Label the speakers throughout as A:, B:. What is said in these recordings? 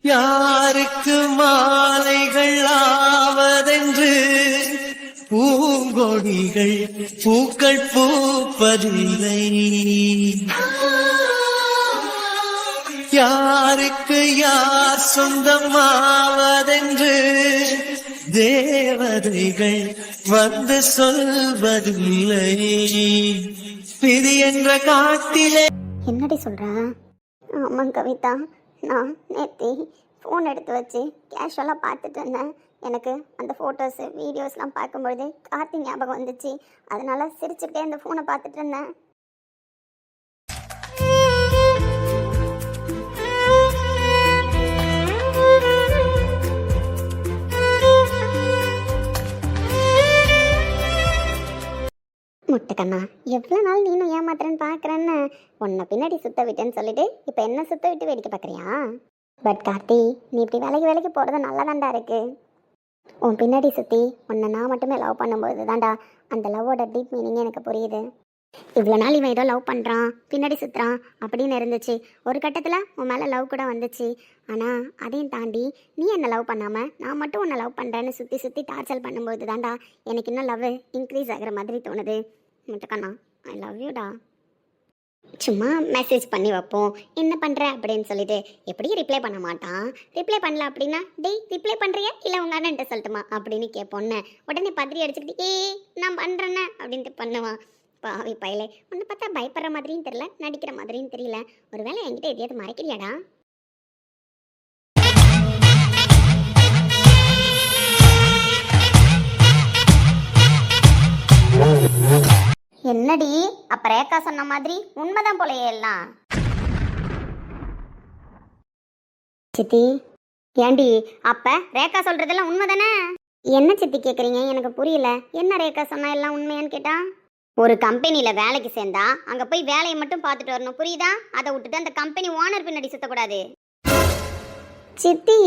A: யாருக்கு மாலைகள் ஆவதென்று பூங்கொடிகள் பூக்கள் பூப்பதில்லை. யாருக்கு யார் சொந்தமாவதென்று தேவதைகள் வந்து சொல்வதில்லை. விதி என்ற காட்டிலே.
B: என்னடி சொல்ற? ஆமாம் கவிதா, நான் நேற்று ஃபோன் எடுத்து வச்சு கேஷுவலாக பார்த்துட்டு இருந்தேன். எனக்கு அந்த ஃபோட்டோஸு வீடியோஸ்லாம் பார்க்கும்பொழுது கார்த்தி ஞாபகம் வந்துச்சு. அதனால் சிரிச்சுக்கிட்டே அந்த ஃபோனை பார்த்துட்டு இருந்தேன். முட்டைக்கண்ணா, எவ்வளோ நாள் நீனும் ஏமாத்துறேன்னு பார்க்குறேன்னு உன்னை பின்னாடி சுத்த விட்டேன்னு சொல்லிட்டு இப்போ என்ன சுத்த விட்டு வேடிக்கை பார்க்குறியா? பட் கார்த்தி, நீ இப்படி வேலைக்கு போகிறது நல்லா தான்டா இருக்கு. உன் பின்னாடி சுற்றி உன்னை நான் மட்டுமே லவ் பண்ணும்போது தான்டா அந்த லவ்வோட டீப் மீனிங் எனக்கு புரியுது. இவ்வளோ நாள் இவன் ஏதோ லவ் பண்ணுறான், பின்னாடி சுற்றுறான் அப்படின்னு இருந்துச்சு. ஒரு கட்டத்தில் உன் மேலே லவ் கூட வந்துச்சு. ஆனால் அதையும் தாண்டி நீ என்னை லவ் பண்ணாமல் நான் மட்டும் உன்னை லவ் பண்ணுறேன்னு சுற்றி டார்ச்சல் பண்ணும்போது தான்டா எனக்கு இன்னும் லவ் இன்க்ரீஸ் ஆகிற மாதிரி தோணுது. முட்டைக்கண்ணா, ஐ லவ் யூடா. சும்மா மெசேஜ் பண்ணி வைப்போம், என்ன பண்ணுற அப்படின்னு சொல்லிட்டு. எப்படி ரிப்ளை பண்ண மாட்டான். ரிப்ளை பண்ணல அப்படின்னா, டேய் ரிப்ளை பண்ணுறியா இல்லை உங்கள் அண்ணன்ட்ட சொல்லட்டுமா அப்படின்னு கேட்போன்னு உடனே பத்திரி அடிச்சுக்கிட்டு நான் பண்ணுறேன்னு அப்படின்ட்டு பண்ணுவான். பாவி பயலே, உன்னை பார்த்தா பயப்படுற மாதிரியும் தெரியல, நடிக்கிற மாதிரியும் தெரியல. ஒருவேளை என்கிட்ட எதையாவது மறைக்கிறியாடா? என்னடி அப்ப ரேகா சொன்ன மாதிரி உண்மைதான் போலயே எல்லாம். சித்தி, ஏண்டி அப்ப ரேகா சொல்றதெல்லாம் உண்மைதானே? என்ன சித்தி கேக்குறீங்க? எனக்கு புரியல. என்ன ரேகா சொன்னா எல்லாம் உண்மையான்னு கேட்டா? ஒரு கம்பெனியில வேலைக்கு சேர்ந்தா அங்க போய் வேலையை மட்டும் பார்த்துட்டு வரணும், புரியுதா? அதை விட்டுட்டு அந்த கம்பெனி ஓனர் பின்னாடி சுத்தக்கூடாது. சித்தி,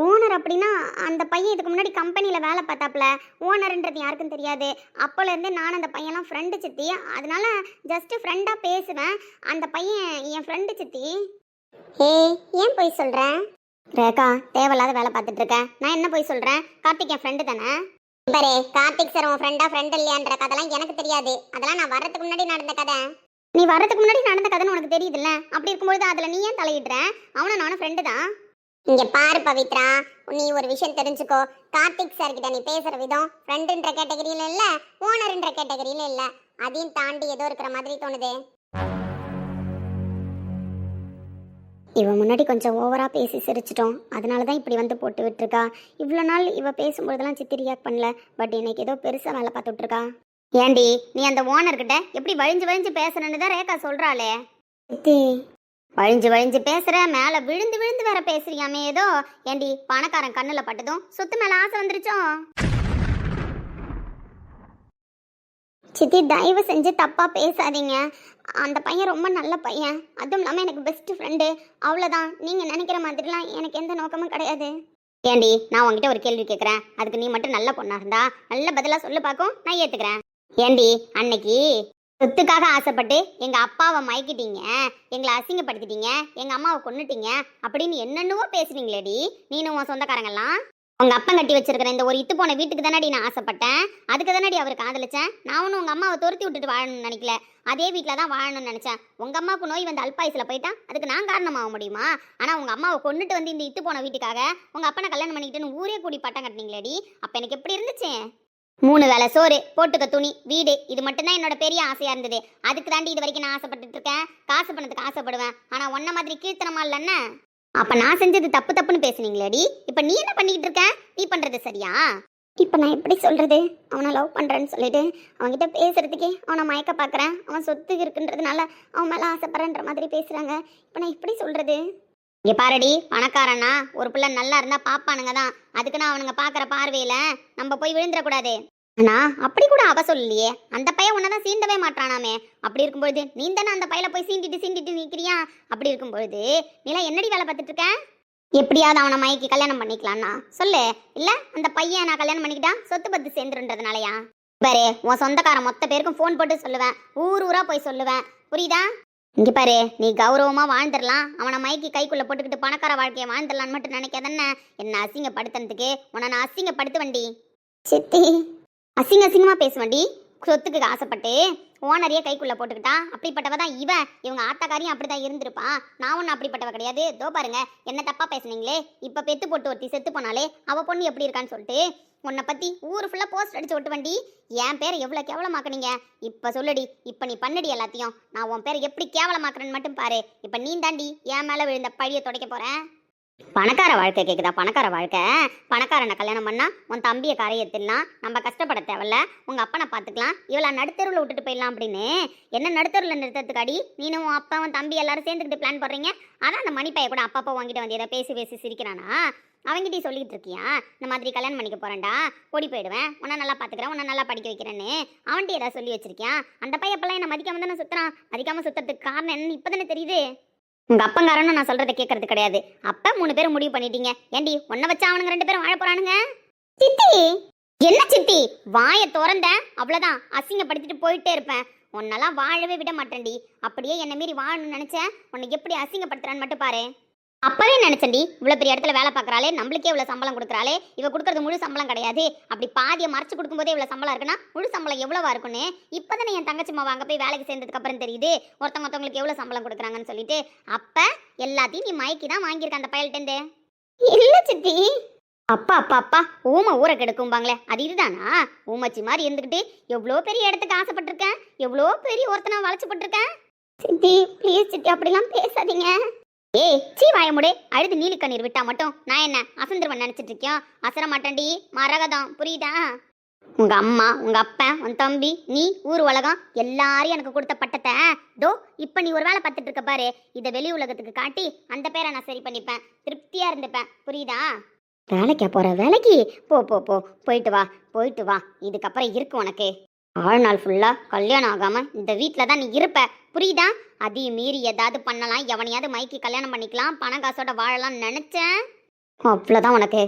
B: ஓனர் அப்படின்னா அந்த பையன் இதுக்கு முன்னாடி கம்பெனியில் வேலை பார்த்தாப்புல. ஓனர்ன்றது யாருக்கும் தெரியாது. அப்போலேருந்தே நான் அந்த பையன்லாம் ஃப்ரெண்டு சித்தி. அதனால ஜஸ்ட்டு ஃப்ரெண்டாக பேசுவேன். அந்த பையன் என் ஃப்ரெண்டு சித்தி. ஏன் போய் சொல்கிறேன்? ரேகா, தேவையில்லாத வேலை பார்த்துட்டு இருக்கேன். நான் என்ன போய் சொல்கிறேன்? கார்த்திக் என் ஃப்ரெண்டு தானே. பாரு, கார்த்திக் சார் உன் ஃப்ரெண்டா ஃப்ரெண்ட் இல்லையான்ற கதைலாம் எனக்கு தெரியாது. அதெல்லாம் நான் வர்றதுக்கு முன்னாடி நடந்த கதை. நீ வர்றதுக்கு முன்னாடி நடந்த கதைன்னு உனக்கு தெரியுதுல்ல? அப்படி இருக்கும்போது அதில் நீ ஏன் தலையிடுற? அவனை நானும் ஃப்ரெண்டு தான். இங்க பாரு பவித்ரா, நீ ஒரு விஷயம் தெரிஞ்சுக்கோ. கார்த்திக் சார் கிட்ட நீ பேசுற விதம் ஃப்ரெண்டுன்ற கேட்டகரியில இல்ல, ஓனர்ன்ற கேட்டகரியில இல்ல. அதையும் தாண்டி ஏதோ இருக்கிற மாதிரி தோணுது. இவ முன்னாடி கொஞ்சம் ஓவரா பேசி சிரிச்சிட்டோம். அதனாலதான் இப்படி வந்து போட்டு விட்டுருக்கா. இவ்வளோ நாள் இவ பேசும்போதெல்லாம் சித்தி ரியாக்ட் பண்ணல. பட் இன்னைக்கு ஏதோ பெருசா வேலை பார்த்துட்டு இருக்கா. ஏண்டி நீ அந்த ஓனர்கிட்ட எப்படி வழிஞ்சு பேசுறன்னு தான் ரேகா சொல்றாளே. சித்தி, வழிஞ்சு பேசுற, மேல விழுந்து வேற பேசுறியாமே ஏதோ. ஏண்டி பணக்காரன் கண்ணுல பட்டதும் சொத்து மேல ஆசை வந்துருச்சோ? சித்தி, தயவு செஞ்சு தப்பா பேசாதீங்க. அந்த பையன் ரொம்ப நல்ல பையன். அதுவும் இல்லாம எனக்கு பெஸ்ட் ஃப்ரெண்டு. அவ்வளவுதான். நீங்க நினைக்கிற மாதிரிலாம் எனக்கு எந்த நோக்கமும் கிடையாது. ஏண்டி, நான் உங்ககிட்ட ஒரு கேள்வி கேட்கறேன். அதுக்கு நீ மட்டும் நல்ல பொண்ணா இருந்தா நல்ல பதிலா சொல்லு பாக்கும், நான் ஏத்துக்கிறேன். ஏண்டி, அன்னைக்கு சொத்துக்காக ஆசைப்பட்டு எங்க அப்பாவை மயக்கிட்டீங்க, எங்களை அசிங்கப்படுத்திட்டீங்க, எங்க அம்மாவை கொன்னுட்டீங்க அப்படின்னு என்னென்னவோ பேசுறீங்களேடி நீனும் உன் சொந்தக்காரங்கெல்லாம். உங்க அப்பா கட்டி வச்சிருக்கிற இந்த ஒரு இத்து போன வீட்டுக்கு தானடி நான் ஆசைப்பட்டேன். அதுக்கு தானடி அவர் காதலிச்சேன். நான் ஒன்றும் உங்க அம்மாவை துரத்தி விட்டுட்டு வாழணும்னு நினைக்கல. அதே வீட்டில் தான் வாழணும்னு நினைச்சேன். உங்க அம்மாவுக்கு நோய் வந்து அல்பாயுசில் போயிட்டா அதுக்கு நான் காரணமாக முடியுமா? ஆனால் உங்க அம்மாவை கொண்டுட்டு வந்து இந்த இத்து போன வீட்டுக்காக உங்க அப்பனை கல்யாணம் பண்ணிக்கிட்டுன்னு ஊரே கூடி பட்டம் கட்டினீங்களேடி. அப்போ எனக்கு எப்படி இருந்துச்சு? 3 வேளை சோறு, போட்டுக்க துணி, வீடு, இது மட்டும்தான் என்னோட பெரிய ஆசையா இருந்தது. அதுக்கு தாண்டி இது வரைக்கும் நான் ஆசைப்பட்டுட்டு இருக்கேன். காசு பணத்துக்கு ஆசைப்படுவேன். ஆனா ஒன்ன மாதிரி கீர்த்தனமா இல்லைன்னா அப்ப நான் செஞ்சது தப்புன்னு பேசுனீங்களேடி. இப்ப நீ என்ன பண்ணிக்கிட்டு இருக்க? நீ பண்றது சரியா? இப்ப நான் எப்படி சொல்றது? அவனை லவ் பண்றேன்னு சொல்லிட்டு அவன்கிட்ட பேசுறதுக்கே அவனை மயக்க பாக்குறேன். அவன் சொத்து இருக்குன்றதுனால அவன் மேல ஆசைப்படுறன்ற மாதிரி பேசுறாங்க. இப்ப நான் எப்படி சொல்றது? இங்கே பாரடி, பணக்காரனா ஒரு பிள்ளை நல்லா இருந்தா பாப்பானுங்க தான். அதுக்குன்னு அவனுங்க பார்க்குற பார்வையில நம்ம போய் விழுந்துடக்கூடாது. ஆனா அப்படி கூட அவ சொல்லலையே. அந்த பையன் உன்னதான் சீண்டவே மாட்டானாமே. அப்படி இருக்கும்பொழுது நீ தானே அந்த பையில போய் சீண்டிட்டு நிற்கிறியா? அப்படி இருக்கும்பொழுது நீலாம் என்னடி வேலை பார்த்துட்டு இருக்க? எப்படியாவது அவனை மயக்கி கல்யாணம் பண்ணிக்கலாம்னா சொல்லு. இல்ல அந்த பையன் நான் கல்யாணம் பண்ணிக்கிட்டா சொத்து பத்து சேர்ந்துருன்றதுனாலயா? பாரு, உன் சொந்தக்காரன் மொத்த பேருக்கும் ஃபோன் போட்டு சொல்லுவேன். ஊரா போய் சொல்லுவேன், புரியுதா? இங்க பாரு, நீ கௌரவமா வாழ்ந்துடலாம், அவனை மைக்கி கைக்குள்ள போட்டுக்கிட்டு பணக்கார வாழ்க்கையை வாழ்ந்துடலான்னு மட்டும் நினைக்காதன்னு என்ன அசிங்கப்படுத்துறதுக்கு உன்னை நான் அசிங்கப்படுத்துவண்டி. சித்தி, அசிங்கமா பேசுவண்டி. சொத்துக்கு ஆசைப்பட்டு ஓனரையே கைக்குள்ள போட்டுக்கிட்டா அப்படிப்பட்டவ தான் இவங்க ஆத்தாக்காரியும் அப்படிதான் இருந்திருப்பா. நான் ஒன்றும் அப்படிப்பட்டவ கிடையாது. தோ பாருங்க, என்ன தப்பா பேசுனீங்களே, இப்ப பெத்து போட்டு ஒருத்தி செத்து போனாலே அவ பொண்ணு எப்படி இருக்கான்னு சொல்லிட்டு உன்னை பத்தி ஊரு ஃபுல்லா போஸ்ட் அடிச்சு ஒட்டு வண்டி. என் பேரை எவ்வளவு கேவலமாக்குனீங்க இப்ப சொல்லுடி. இப்ப நீ பண்ணடி எல்லாத்தையும். நான் உன் பேரை எப்படி கேவலமாக்குறேன்னு மட்டும் பாரு. இப்ப நீ தாண்டி என் மேல விழுந்த பழிய துடைக்க போறேன். பணக்கார வாழ்க்கை கேக்குதா? பணக்கார வாழ்க்கை. பணக்காரனை கல்யாணம் பண்ணா உன் தம்பியை காரியத்திடலாம், நம்ம கஷ்டப்பட தேவையில்ல, உங்க அப்பனை பார்த்துக்கலாம், இவளை நடுத்தருவில் விட்டுட்டு போயிடலாம் அப்படின்னு. என்ன நடுத்தருவில் நிறுத்தத்துக்காடி நீனும் உன் அப்பா உன் தம்பி எல்லாரும் சேர்ந்துக்கிட்டு பிளான் போடுறீங்க? அதான் அந்த மணிப்பைய கூட அப்பப்போ வாங்கிட்டு வந்து எதாவது பேசி சிரிக்கிறானா? அவங்கிட்டே சொல்லிட்டு இருக்கியா இந்த மாதிரி கல்யாணம் பண்ணிக்க போறேன்டா, ஓடி போயிடுவேன், உன்னை நல்லா பார்த்துக்கிறேன், உன்னை நல்லா படிக்க வைக்கிறேன்னு அவன்கிட்ட ஏதாவது சொல்லி வச்சிருக்கியா? அந்த பையப்பெல்லாம் என்ன மதிக்காம தானே சுத்துறான். மதிக்காம சுத்துறதுக்கு காரணம் என்னன்னு இப்பதானே தெரியுது. உங்க அப்பங்காரன்னு நான் சொல்றதை கேட்கறது கிடையாது. அப்ப 3 பேரும் முடிவு பண்ணிட்டீங்க. ஏண்டி உன்னை வச்சா அவனுங்க 2 பேரும் வாழ போறானுங்க? சித்தி, என்ன சித்தி வாயை திறந்த அவ்வளவுதான், அசிங்கப்படுத்திட்டு போயிட்டே இருப்பேன். உன்னெல்லாம் வாழவே விட மாட்டேன்டி. அப்படியே என்ன மீறி வாழணும்னு நினைச்சேன், உன்னை எப்படி அசிங்கப்படுத்துறான்னு மட்டும் பாரு. அப்பவே நினைச்சேன்டி, இவ்வளவு பெரிய இடத்துல வேலை பார்க்கறாளே, நம்மளுக்கே இவ்வளவு சம்பளம் கொடுக்குறாளே, இவ கொடுக்கறது முழு சம்பளம் கிடையாது, அப்படி பாதியை மறைச்சு கொடுக்கும்போதே இவ்வளவு சம்பளம் இருக்குன்னா முழு சம்பளம் எவ்வளவா இருக்குன்னு இப்பதானே என் தங்கச்சி மாவ அங்க போய் வேலைக்கு சேர்ந்ததுக்கு அப்புறம் தெரியுது ஒருத்தவங்களுக்கு எவ்வளவு சம்பளம் கொடுக்குறாங்கன்னு சொல்லிட்டு. அப்ப எல்லாத்தையும் நீ மைக்கி தான் வாங்கியிருக்க அந்த பயல்கிட்டேருந்து. இல்ல சித்தி. அப்பா அப்பா அப்பா ஊமை ஊரை கெடுக்கும்பாங்களே, அது இதுதானா? ஊமச்சி மாதிரி இருந்துக்கிட்டு எவ்வளோ பெரிய இடத்துக்கு ஆசைப்பட்டிருக்கேன், எவ்வளோ பெரிய ஒருத்தனை வளைச்சுப்பட்டிருக்கேன். சித்தி ப்ளீஸ் சித்தி, அப்படிலாம் பேசாதீங்க. ஏய் சீ வாயமுடே, அழுது நீலி கண்ணீர் விட்டா மட்டும் நான் என்ன அசந்துருவன் நினைச்சிட்டு இருக்கேன்? அசர மாட்டேன்டி, மரகதம், புரியுதா? உங்க அம்மா, உங்க அப்பன், உன் தம்பி, நீ, ஊர் உலகம் எல்லாரும் எனக்கு கொடுத்த பட்டத்தை தோ இப்ப நீ ஒரு வேலை பார்த்துட்டு இருக்க பாரு. இதை வெளி உலகத்துக்கு காட்டி அந்த பேரை நான் சரி பண்ணிப்பேன், திருப்தியா இருந்துப்பேன், புரியுதா? வேலைக்கா போற வேலைக்கு போ போ போ, போயிட்டு வா. இதுக்கப்புறம் இருக்கு உனக்கு ஆழ்நாள் ஃபுல்லா கல்யாணம் ஆகாம இந்த வீட்டில் தான் நீ இருப்ப, புரியுதா? அதையும் மீறி ஏதாவது பண்ணலாம், எவனையாவது மைக்கி கல்யாணம் பண்ணிக்கலாம், பணம் காசோட வாழலாம் நினைச்சேன், அவ்வளோதான் உனக்கு.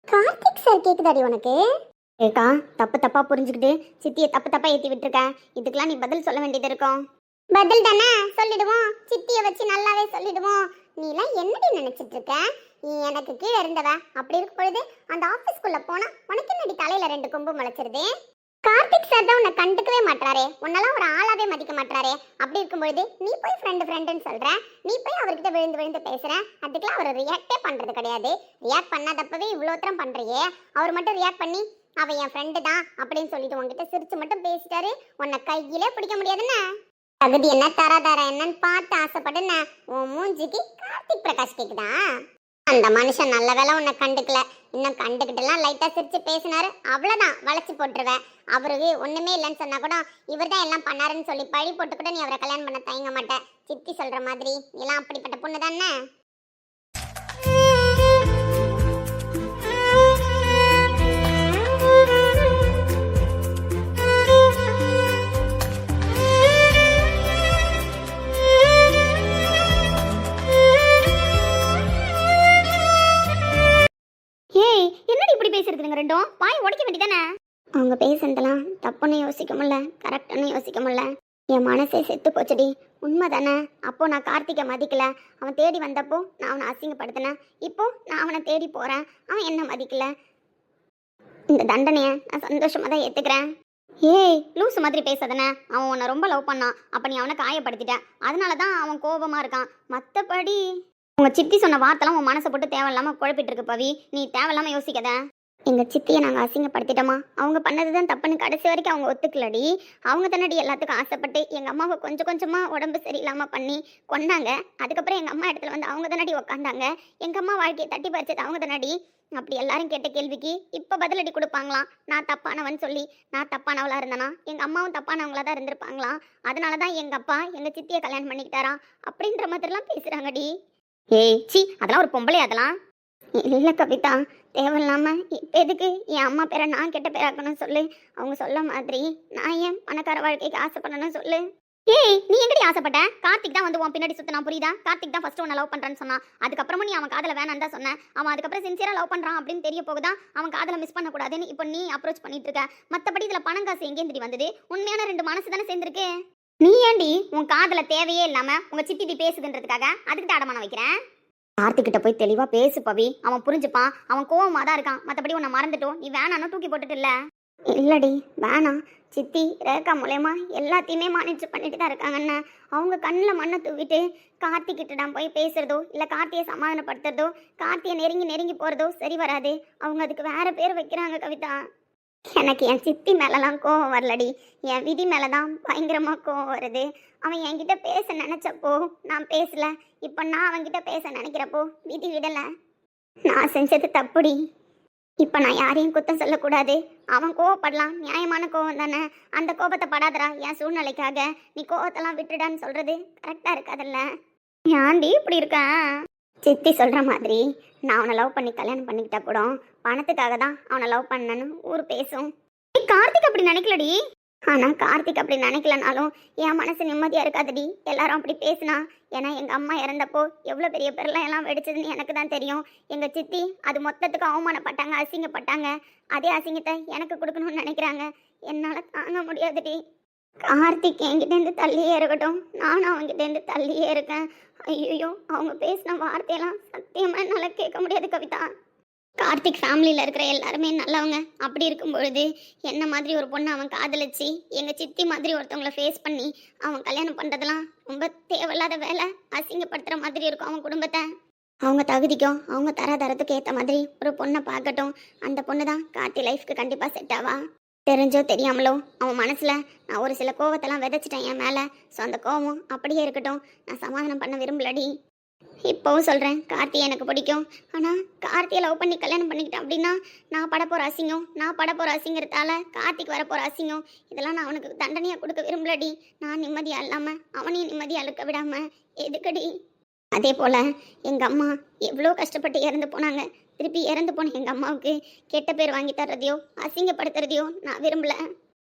B: கார்த்திக் சார் கேக்குதாடி உனக்கு? ஏக்கா தப்பா புரிஞ்சுக்கிட்டு சித்தியை தப்பா ஏற்றி விட்டுருக்கேன். இதுக்கெல்லாம் நீ பதில் சொல்ல வேண்டியது இருக்கும். பதில் தானே சொல்லிடுவோம், சித்தியை வச்சு நல்லாவே சொல்லிடுவோம். நீலாம் என்னடி நினைச்சிட்டு இருக்க? நீ எனக்கு கீழே இருந்தவ, அப்படி இருக்கும் பொழுது அந்த ஆபீஸ்க்குள்ள போனா உனக்கு என்னடி தலையில 2 கொம்பு முளைச்சிருது? கார்த்திக் சார் தான் உன்னை கண்டுக்கவே மாட்டாரே, உன்னெல்லாம் ஒரு ஆளாவே மதிக்க மாட்டாரே. அப்படி இருக்கும்பொழுது நீ போய் ஃப்ரெண்டுன்னு சொல்ற, நீ போய் அவர்கிட்ட விழுந்து பேசுற, அதுக்கெல்லாம் அவர் ரியாக்டே பண்றது கிடையாது. ரியாக்ட் பண்ணாதப்பவே இவ்வளோ தரம் பண்றியே, அவர் மட்டும் ரியாக்ட் பண்ணி அவன் என் ஃப்ரெண்டு தான் அப்படின்னு சொல்லிட்டு உங்ககிட்ட சிரிச்சு மட்டும் பேசிட்டாரு, உன்னை கையிலே பிடிக்க முடியாதுன்னு. தகுதி என்ன தராதார என்னன்னு பார்த்து ஆசைப்படுன உன் மூஞ்சிக்கு கார்த்திக் பிரகாஷ் கேக்குதா? அந்த மனுஷன் நல்ல வேலை உன்னை கண்டுக்கல, இன்னும் கண்டுக்கிட்டுலாம் லைட்டா சிரிச்சு பேசினாரு, அவ்வளவுதான் வளைச்சு போட்டுருவேன். அவருக்கு ஒண்ணுமே இல்லைன்னு சொன்னா கூட இவர் தான் எல்லாம் பண்ணாருன்னு சொல்லி பழி போட்டு கூட நீ அவரை கல்யாணம் பண்ண தயங்க மாட்டேன். சித்தி சொல்ற மாதிரி எல்லாம் அப்படிப்பட்ட பொண்ணு தானே. பேசிருக்குதுங்க ரெண்டும், வாய் உடைக்க வேண்டியதானே? அவங்க பேசுனதெல்லாம் தப்புன்னு யோசிக்க முடியல, கரெக்டுன்னு யோசிக்க முடியல. என் மனசே செத்து போச்சடி. உண்மை தானே? அப்போ நான் கார்த்திகை மதிக்கல, அவன் தேடி வந்தப்போ நான் அவனை அசிங்கப்படுத்தினேன், இப்போ நான் அவனை தேடி போறேன், அவன் என்ன மதிக்கல. இந்த தண்டனையை நான் சந்தோஷமா தான் ஏத்துக்கிறேன். ஏய் லூசு மாதிரி பேசாதானே? அவன் உன்னை ரொம்ப லவ் பண்ணான், அப்ப நீ அவனை காயப்படுத்திட்ட, அதனாலதான் அவன் கோபமா இருக்கான். மத்தபடி உங்க சித்தி சொன்ன வார்த்தைலாம் உன் மனசை போட்டு தேவையில்லாம குழப்பிட்டு இருக்கு பவி. நீ தேவையில்லாம யோசிக்காத. எங்க சித்தியை நாங்கள் அசிங்கப்படுத்திட்டோமா? அவங்க பண்ணதுதான் தப்புன்னு கடைசி வரைக்கும் அவங்க ஒத்துக்கலடி. அவங்க தானடி எல்லாத்துக்கும் ஆசைப்பட்டு எங்கள் அம்மாவை கொஞ்சம் கொஞ்சமாக உடம்பு சரியில்லாமல் பண்ணி கொண்டாங்க. அதுக்கப்புறம் எங்கள் அம்மா இடத்துல வந்து அவங்க தானடி உக்காந்தாங்க. எங்கள் அம்மா வாழ்க்கையை தட்டி பறிச்சது அவங்க தானடி. அப்படி எல்லாரும் கேட்ட கேள்விக்கு இப்போ பதிலடி கொடுப்பாங்களாம், நான் தப்பானவன் சொல்லி. நான் தப்பானவளாக இருந்தேனா எங்கள் அம்மாவும் தப்பானவங்களா தான் இருந்திருப்பாங்களாம். அதனால தான் எங்கள் அப்பா எங்கள் சித்தியை கல்யாணம் பண்ணிக்கிட்டாராம் அப்படின்ற மாதிரிலாம் பேசுகிறாங்கடி. ஏய் சி, அதெல்லாம் ஒரு பொம்பளை. அதெல்லாம் இல்லை கவிதா, தேவையில்லாம இப்போ எதுக்கு என் அம்மா பேரை நான் கெட்ட பேராக்கணும்னு சொல்லு. அவங்க சொல்ல மாதிரி நான் ஏன் பணக்கார வாழ்க்கைக்கு ஆசைப்படணும்னு சொல்லு. ஏய் நீ எங்கடி ஆசைப்பட்ட? கார்த்திக் தான் வந்து உன் பின்னாடி சுத்தினா, புரியுதா? கார்த்திக் தான் ஃபர்ஸ்ட் உன்னை லவ் பண்றேன்னு சொன்னான். அதுக்கப்புறமா நீ அவன் காதல வேணான்னு தான் சொன்ன. அவன் அதுக்கப்புறம் சின்சியரா லவ் பண்றான் அப்படின்னு தெரிய போகுதா அவன் காதல மிஸ் பண்ண கூடாதுன்னு இப்போ நீ அப்ரோச் பண்ணிட்டு இருக்க. மத்தபடி இதுல பணம் காசு எங்கேந்திரி வந்தது? உண்மையான ரெண்டு மனசு தானே சேர்ந்திருக்கு. நீ ஏண்டி உன் காதல தேவையே இல்லாம உங்க சித்தி பேசுதுன்றதுக்காக அதுக்கு தான் அடமானம் வைக்கிறேன்? கார்த்திக் கிட்ட போய் தெளிவா பேசு பவி, அவன் புரிஞ்சுப்பான். அவன் கோவமா தான் இருக்கான். மத்தபடி உன்னை மறந்துட்டோம், நீ வேணான்னு தூக்கி போட்டுட்டு இல்ல. இல்லடி வேணாம். சித்தி ரேகா மூலயமா எல்லாத்தையுமே மானிட்டர் பண்ணிட்டு தான் இருக்காங்கன்னு அவங்க கண்ணில் மண்ணை தூவிட்டு கார்த்திக்கிட்ட நான் போய் பேசுறதோ இல்லை கார்த்தியை சமாதானப்படுத்துறதோ கார்த்தியை நெருங்கி நெருங்கி போகிறதோ சரி வராது. அவங்க அதுக்கு வேற பேர் வைக்கிறாங்க கவிதா. எனக்கு என் சித்தி மேலெல்லாம் கோவம் வரலடி, என் விதி மேலே தான் பயங்கரமாக கோவம் வருது. அவன் என்கிட்ட பேச நினச்சப்போ நான் பேசல, இப்போ நான் அவன்கிட்ட பேச நினைக்கிறப்போ விதி விடலை. நான் செஞ்சது தப்புடி. இப்போ நான் யாரையும் குத்தம் சொல்லக்கூடாது. அவன் கோவப்படலாம், நியாயமான கோவம் தானே. அந்த கோபத்தை படாதடா என் சூழ்நிலைக்காக. நீ கோவத்தெல்லாம் விட்டுடான்னு சொல்றது கரெக்டாக இருக்காதுல்ல. ஏன்டி இப்படி இருக்கேன்? சித்தி சொல்கிற மாதிரி நான் அவனை லவ் பண்ணி கல்யாணம் பண்ணிக்கிட்டா கூட பணத்துக்காக தான் அவனை லவ் பண்ணேன்னு ஊர் பேசும். கார்த்திக் அப்படி நினைக்கலடி. ஆனால் கார்த்திக் அப்படி நினைக்கலனாலும் என் மனசு நிம்மதியாக இருக்காதுடி எல்லாரும் அப்படி பேசினா. ஏன்னா எங்கள் அம்மா இறந்தப்போ எவ்வளோ பெரிய பெருலாம் எல்லாம் வெடிச்சதுன்னு எனக்கு தான் தெரியும். எங்கள் சித்தி அது மொத்தத்துக்கு அவமானப்பட்டாங்க, அசிங்கப்பட்டாங்க. அதே அசிங்கத்தை எனக்கு கொடுக்கணும்னு நினைக்கிறாங்க. என்னால் தாங்க முடியாதுடி. கார்த்திக் என்கிட்டேருந்து தள்ளியே இருக்கட்டும், நானும் அவங்ககிட்டேருந்து தள்ளியே இருக்கேன். ஐயோ அவங்க பேசின வார்த்தையெல்லாம் சத்தியமாக என்னால் கேட்க முடியாது கவிதா. கார்த்திக் ஃபேமிலியில் இருக்கிற எல்லாருமே நல்லவங்க. அப்படி இருக்கும் பொழுது என்ன மாதிரி ஒரு பொண்ணை அவன் காதலிச்சு எங்கள் சித்தி மாதிரி ஒருத்தவங்கள ஃபேஸ் பண்ணி அவன் கல்யாணம் பண்ணுறதெல்லாம் ரொம்ப தேவையில்லாத வேலை. அசிங்கப்படுத்துகிற மாதிரி இருக்கும் அவன் குடும்பத்தை. அவங்க தகுதிக்கும் அவங்க தரத்துக்கு ஏற்ற மாதிரி ஒரு பொண்ணை பார்க்கட்டும். அந்த பொண்ணு தான் கார்த்தி லைஃப்க்கு கண்டிப்பாக செட் ஆவா. தெரிஞ்சோ தெரியாமலோ அவன் மனசில் நான் ஒரு சில கோவத்தெல்லாம் விதைச்சிட்டேன் என் மேலே. ஸோ அந்த கோவம் அப்படியே இருக்கட்டும். நான் சமாதானம் பண்ண விரும்பலடி. இப்போவும் சொல்கிறேன், கார்த்தியை எனக்கு பிடிக்கும். ஆனால் கார்த்தியை லவ் பண்ணி கல்யாணம் பண்ணிக்கிட்டேன் அப்படின்னா நான் பட போகிற அசிங்கம், நான் பட போகிற அசிங்கிறதால கார்த்திக் வர போகிற அசிங்கம், இதெல்லாம் நான் அவனுக்கு தண்டனையாக கொடுக்க விரும்பலடி. நான் நிம்மதியாக இல்லாமல் அவனையும் நிம்மதியாக இருக்க விடாமல் எதுக்கடி? அதே போல் எங்கள் அம்மா எவ்வளோ கஷ்டப்பட்டு இறந்து போனாங்க. திருப்பி இறந்து போன எங்கள் அம்மாவுக்கு கெட்ட பேர் வாங்கி தர்றதையோ அசிங்கப்படுத்துறதையோ நான் விரும்பல.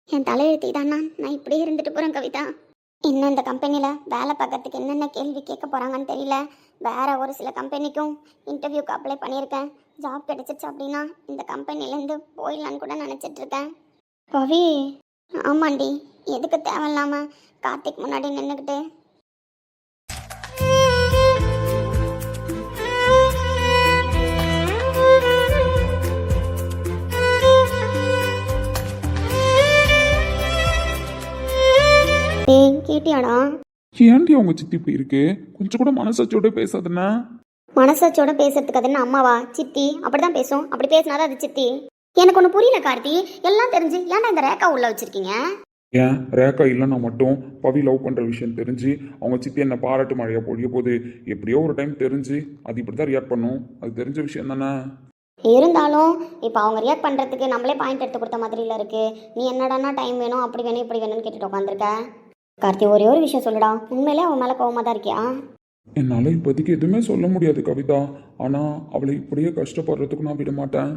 B: என் தலையெழுத்தி தானா நான் இப்படியே இருந்துட்டு போகிறேன் கவிதா. இன்னும் இந்த கம்பெனியில் வேலை பார்க்கறதுக்கு என்னென்ன கேள்வி கேட்க போகிறாங்கன்னு தெரியல. வேற ஒரு சில கம்பெனிக்கும் இன்டர்வியூக்கு அப்ளை பண்ணியிருக்கேன். ஜாப் கிடைச்சிச்சு அப்படின்னா இந்த கம்பெனிலேருந்து போயிடலான்னு கூட நினச்சிட்ருக்கேன். பவி ஆமாண்டி, எதுக்கு தேவையில்லாமல் கார்த்திக் முன்னாடி நின்றுக்கிட்டு. கேட்டியாடா?
C: ஏன்டி அவங்க சித்தி இப்படி இருக்கு? கொஞ்சம் கூட மனசாட்சியோட பேசாதுன்னா?
B: மனசாட்சியோட பேசுறதுக்கு அது என்ன அம்மாவா? சித்தி அப்படிதான் பேசும். அப்படி பேசினாதான் அது சித்தி. எனக்கு ஒன்று புரியல கார்த்தி. எல்லாம் தெரிஞ்சு ஏன்னா இந்த ரேக்கா உள்ள வச்சிருக்கீங்க?
C: ஏன் ரேக்கா இல்லைன்னா மட்டும் பவி லவ் பண்ற விஷயம் தெரிஞ்சு அவங்க சித்தி என்ன பாராட்டு மழையா பொழிய போது எப்படியோ ஒரு டைம் தெரிஞ்சு அது இப்படிதான் ரியாக்ட் பண்ணும். அது தெரிஞ்ச விஷயம் தானே.
B: இருந்தாலும் இப்போ அவங்க ரியாக்ட் பண்ணுறதுக்கு நம்மளே பாயிண்ட் எடுத்து கொடுத்த மாதிரில இருக்கு. நீ என்னடானா டைம் வேணும் அப்படி வேணும் இப்படி வேணும்னு கேட்டுட்டு உட்காந்துருக்க. கார்த்தி ஒரே ஒரு விஷயம் சொல்லுடா, உண்மையிலே அவன் மேலே கோவமாக தான் இருக்கியா?
C: என்னால் இப்போதைக்கு எதுவுமே சொல்ல முடியாது கவிதா. ஆனால் அவளை இப்படியே கஷ்டப்படுறதுக்கு நான் விட மாட்டேன்.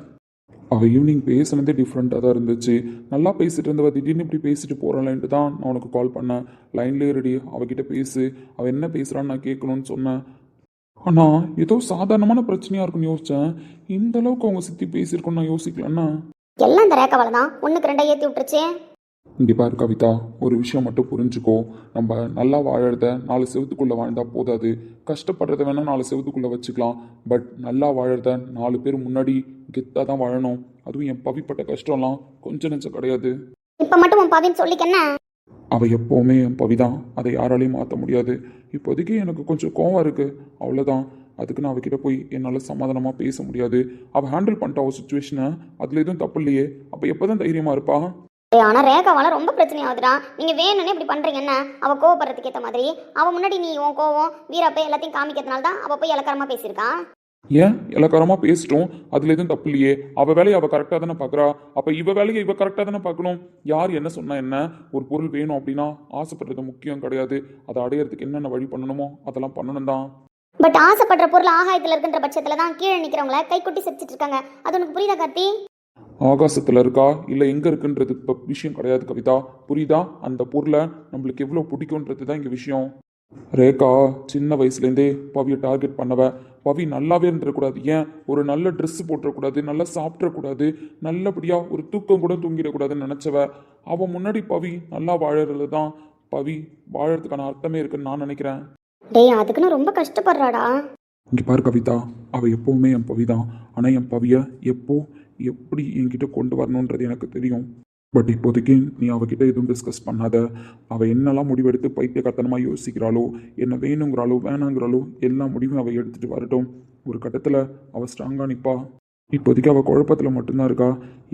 C: அவள் ஈவினிங் பேசுனதே டிஃப்ரெண்ட்டாக தான் இருந்துச்சு. நல்லா பேசிட்டு இருந்தவ திடீர்னு இப்படி பேசிட்டு போகிறாளேன்ட்டு தான் நான் உனக்கு கால் பண்ணேன். லைன்லேயே ரெடி, அவகிட்ட பேசு, அவள் என்ன பேசுகிறான்னு நான் கேட்கணும்னு சொன்னேன். ஆனால் ஏதோ சாதாரணமான பிரச்சனையாக இருக்குன்னு யோசித்தேன். இந்த அளவுக்கு அவங்க சித்தி பேசியிருக்கோன்னு நான் யோசிக்கலன்னா.
B: எல்லாம் இந்த ரேக்காவால தான் ஒன்றுக்கு ரெண்டா ஏற்றி விட்டுருச்சு.
C: இங்கே பாரு கவிதா, ஒரு விஷயம் மட்டும் புரிஞ்சுக்கோ. நம்ம நல்லா வாழறத 4 செவத்துக்குள்ளே வாழ்ந்தால் போதாது. கஷ்டப்படுறத வேணால் 4 செவத்துக்குள்ளே வச்சுக்கலாம். பட் நல்லா வாழறத 4 பேர் முன்னாடி கெத்தாக தான் வாழணும். அதுவும் என் பவிப்பட்ட கஷ்டம்லாம் கொஞ்சம் நெஞ்சம் கிடையாது.
B: இப்போ மட்டும் உன் பவின்னு சொல்லிக்கஎன்ன?
C: அவள் எப்போவுமே என் பவிதான், அதை யாராலையும் மாற்ற முடியாது. இப்போதைக்கு எனக்கு கொஞ்சம் கோவம் இருக்குது, அவ்வளோதான். அதுக்கு நான் அவகிட்ட போய் என்னால் சமாதானமாக பேச முடியாது. அவள் ஹேண்டில் பண்ணிட்டா ஒரு சுச்சுவேஷனை, அதில் எதுவும் தப்பு இல்லையே. அப்போ எப்போ தான் தைரியமாக இருப்பா?
B: ஆனால் ரேகாவால ரொம்ப பிரச்சனை ஆகுதுடா. நீங்கள் வேணும்னே இப்படி பண்ணுறீங்க. என்ன அவள் கோவப்படுறதுக்கு ஏற்ற மாதிரி அவள் முன்னாடி நீ உன் கோவம் வீரப்பை எல்லாத்தையும் காமிக்கிறதுனால தான் அவள் போய் இலக்காரமாக பேசியிருக்கான்.
C: ஏன் இலக்காரமாக பேசிட்டோம், அதில் எதுவும் தப்பு இல்லையே. அவள் வேலையை அவள் கரெக்டாக தானே பார்க்குறா. அப்போ இவ வேலையை இவ கரெக்டாக தானே பார்க்கணும். யார் என்ன சொன்னா என்ன? ஒரு பொருள் வேணும் அப்படின்னா ஆசைப்படுறது முக்கியம் கிடையாது. அதை அடையிறதுக்கு என்னென்ன வழி பண்ணணுமோ அதெல்லாம் பண்ணணும் தான்.
B: பட் ஆசைப்படுற பொருள் ஆகாயத்தில் இருக்கின்ற பட்சத்தில் தான் கீழே நிற்கிறவங்கள கைக்குட்டி சிரிச்சிட்டு இருக்காங்க. அது உனக்கு புரியுதா கார்த்தி?
C: ஆகாசத்தில் இருக்கா இல்லை எங்கே இருக்குன்றது இப்போ விஷயம் கிடையாது கவிதா. புரியுதா? அந்த பொருளை நம்மளுக்கு எவ்வளோ பிடிக்குன்றது தான் இங்கே விஷயம். ரேகா சின்ன வயசுலேருந்தே பவியை டார்கெட் பண்ணவ. பவி நல்லாவே இருந்துடக்கூடாது, ஏன் ஒரு நல்ல ட்ரெஸ் போட்டுறக்கூடாது, நல்லா சாப்பிட்றக்கூடாது, நல்லபடியாக ஒரு தூக்கம் கூட தூங்கிடக்கூடாதுன்னு நினச்சவ. அவன் முன்னாடி பவி நல்லா வாழறது தான் பவி வாழறதுக்கான அர்த்தமே இருக்குன்னு நான் நினைக்கிறேன்.
B: டேய் அதுக்குன்னு ரொம்ப கஷ்டப்படுறாடா.
C: இங்கே பாரு கவிதா, அவள் எப்போவுமே என் பவி தான். ஆனால் என் பவியை எப்போ எப்படி என்கிட்ட கொண்டு வரணுன்றது எனக்கு தெரியும். பட் இப்போதைக்கு நீ அவகிட்ட எதுவும் டிஸ்கஸ் பண்ணாத. அவள் என்னெல்லாம் முடிவெடுத்து பைத்தியக்காரத்தனமாக யோசிக்கிறாளோ, என்ன வேணுங்கிறாளோ வேணாங்கிறாளோ எல்லா முடிவும் அவள் எடுத்துகிட்டு வரட்டும். ஒரு கட்டத்தில் அவள் ஸ்ட்ராங்காக நிற்பா. இப்போதைக்கு அவள் குழப்பத்தில் மட்டும்தான் இருக்கா.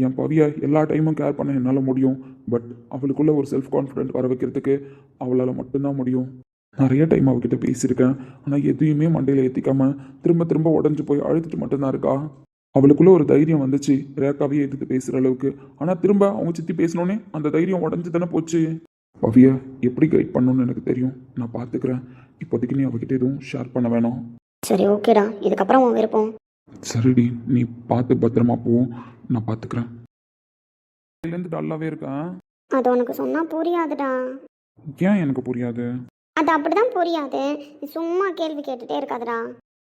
C: என் பவியை எல்லா டைமும் கேர் பண்ண என்னால் முடியும். பட் அவளுக்குள்ள ஒரு செல்ஃப் கான்ஃபிடென்ட் வர வைக்கிறதுக்கு அவளால் மட்டும்தான் முடியும். நிறைய டைம் அவகிட்ட பேசியிருக்கேன், ஆனால் எதையுமே மண்டையில் ஏற்றிக்காம திரும்ப திரும்ப உடஞ்சி போய் அழுதுட்டு மட்டும்தான் இருக்கா. அவளுக்குள்ள ஒரு தைரியம் வந்துச்சு ரேகாவையே எதிர்த்து பேசுகிற அளவுக்கு. ஆனால் திரும்ப அவங்க சித்தி பேசினோன்னே அந்த தைரியம் உடஞ்சி தானே போச்சு. பவியை எப்படி கைட் பண்ணணும்னு எனக்கு தெரியும், நான் பார்த்துக்கிறேன். இப்போதைக்கு நீ அவகிட்ட எதுவும் ஷேர் பண்ண வேணாம்.
B: சரி ஓகேடா, இதுக்கப்புறம் உன் விருப்பம்.
C: சரிடி, நீ பார்த்து பத்திரமா போவோம், நான் பார்த்துக்கிறேன். இதுலேருந்து டல்லாகவே இருக்கேன்.
B: அது உனக்கு சொன்னா புரியாதுடா.
C: ஏன் எனக்கு புரியாது?
B: அது அப்படிதான் புரியாது. நீ சும்மா கேள்வி கேட்டுட்டே இருக்காதுடா.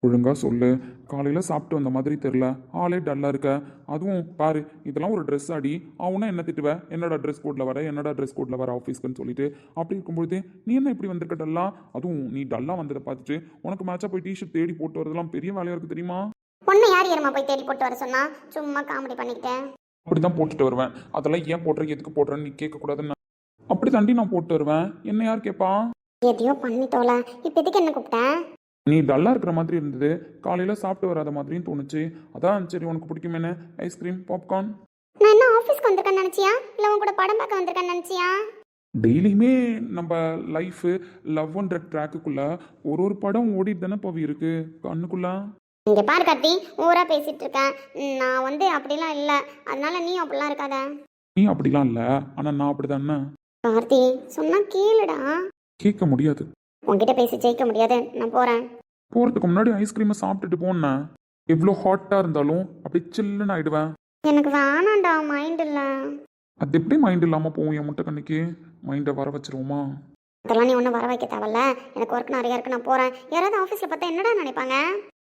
C: ஒழுங்காக சொல்லு. காலையில் சாப்பிட்டு வந்த மாதிரி தெரில, ஆளே டல்லாக இருக்க. அதுவும் பாரு, இதெல்லாம் ஒரு ட்ரெஸ் அடி. அவனா என்ன திட்டுவேன், என்னடா ட்ரெஸ் கோட்டில் வர, என்னடா ட்ரெஸ் கோட்டில் வர ஆஃபீஸ்க்குன்னு சொல்லிட்டு. அப்படி இருக்கும்பொழுது நீ என்ன இப்படி வந்திருக்க டல்லா? அதுவும் நீ டல்லாக வந்ததை பார்த்துட்டு உனக்கு மேட்சாக போய் டிஷர்ட் தேடி போட்டு வரதெல்லாம் பெரிய வேலையாக இருக்குது தெரியுமா?
B: பொண்ணு யார் ஏறமா போய் தேடி போட்டு வர சொன்னா? சும்மா காமெடி பண்ணிக்கிட்டேன்.
C: அப்படி தான் போட்டுட்டு வருவேன். அதெல்லாம் ஏன் போடுற, எதுக்கு போடுறேன்னு நீ கேட்கக்கூடாதுன்னு அப்படி தாண்டி நான் போட்டு வருவேன். என்ன யார் கேட்பா?
B: எதையோ பண்ணி தோல. இப்போ எதுக்கு என்ன கூப்பிட்டேன்?
C: நீ டல்லாக இருக்கிற மாதிரி இருந்தது, காலையில் சாப்பிட்டு வராத மாதிரியும் தோணுச்சு. அதான் சரி உனக்கு பிடிக்குமேனு ஐஸ்கிரீம் பாப்கார்ன்.
B: நான் என்ன ஆஃபீஸ்க்கு வந்திருக்கேன்னு நினச்சியா, இல்லை உன் கூட படம் பார்க்க வந்திருக்கேன்னு நினச்சியா?
C: டெய்லியுமே நம்ம லைஃபு லவ்ன்ற ட்ராக்குக்குள்ளே ஒரு படம் ஓடிட்டு தானே பவி இருக்கு கண்ணுக்குள்ள.
B: இங்கே பாரு கார்த்தி, ஊரா பேசிட்டு இருக்கேன். நான் வந்து அப்படிலாம் இல்லை, அதனால நீ அப்படிலாம் இருக்காத.
C: நீ அப்படிலாம் இல்லை, ஆனால் நான் அப்படி தானே.
B: கார்த்தி சொன்னா கேளுடா.
C: கேட்க முடியாது.
B: உன்கிட்ட பேசி ஜெயிக்க முடியாது, நான் போகிறேன்.
C: போகிறதுக்கு முன்னாடி ஐஸ்கிரீமை சாப்பிட்டுட்டு போனேன். எவ்வளோ ஹாட்டாக இருந்தாலும் அப்படி சில்லுன்னு ஆயிடுவேன்.
B: எனக்கு வேணாண்டா, மைண்ட் இல்லை.
C: அது எப்படி மைண்ட் இல்லாமல் போகும் என் முட்டை கண்ணிக்கு? மைண்டை வர வச்சிருவோமா?
B: அதெல்லாம் நீ ஒன்றும் வர வைக்க தேவையில்ல. எனக்கு ஒர்க் நிறையா இருக்கு, நான் போகிறேன். யாராவது ஆஃபீஸில் பார்த்தா என்னடா நினைப்பாங்க?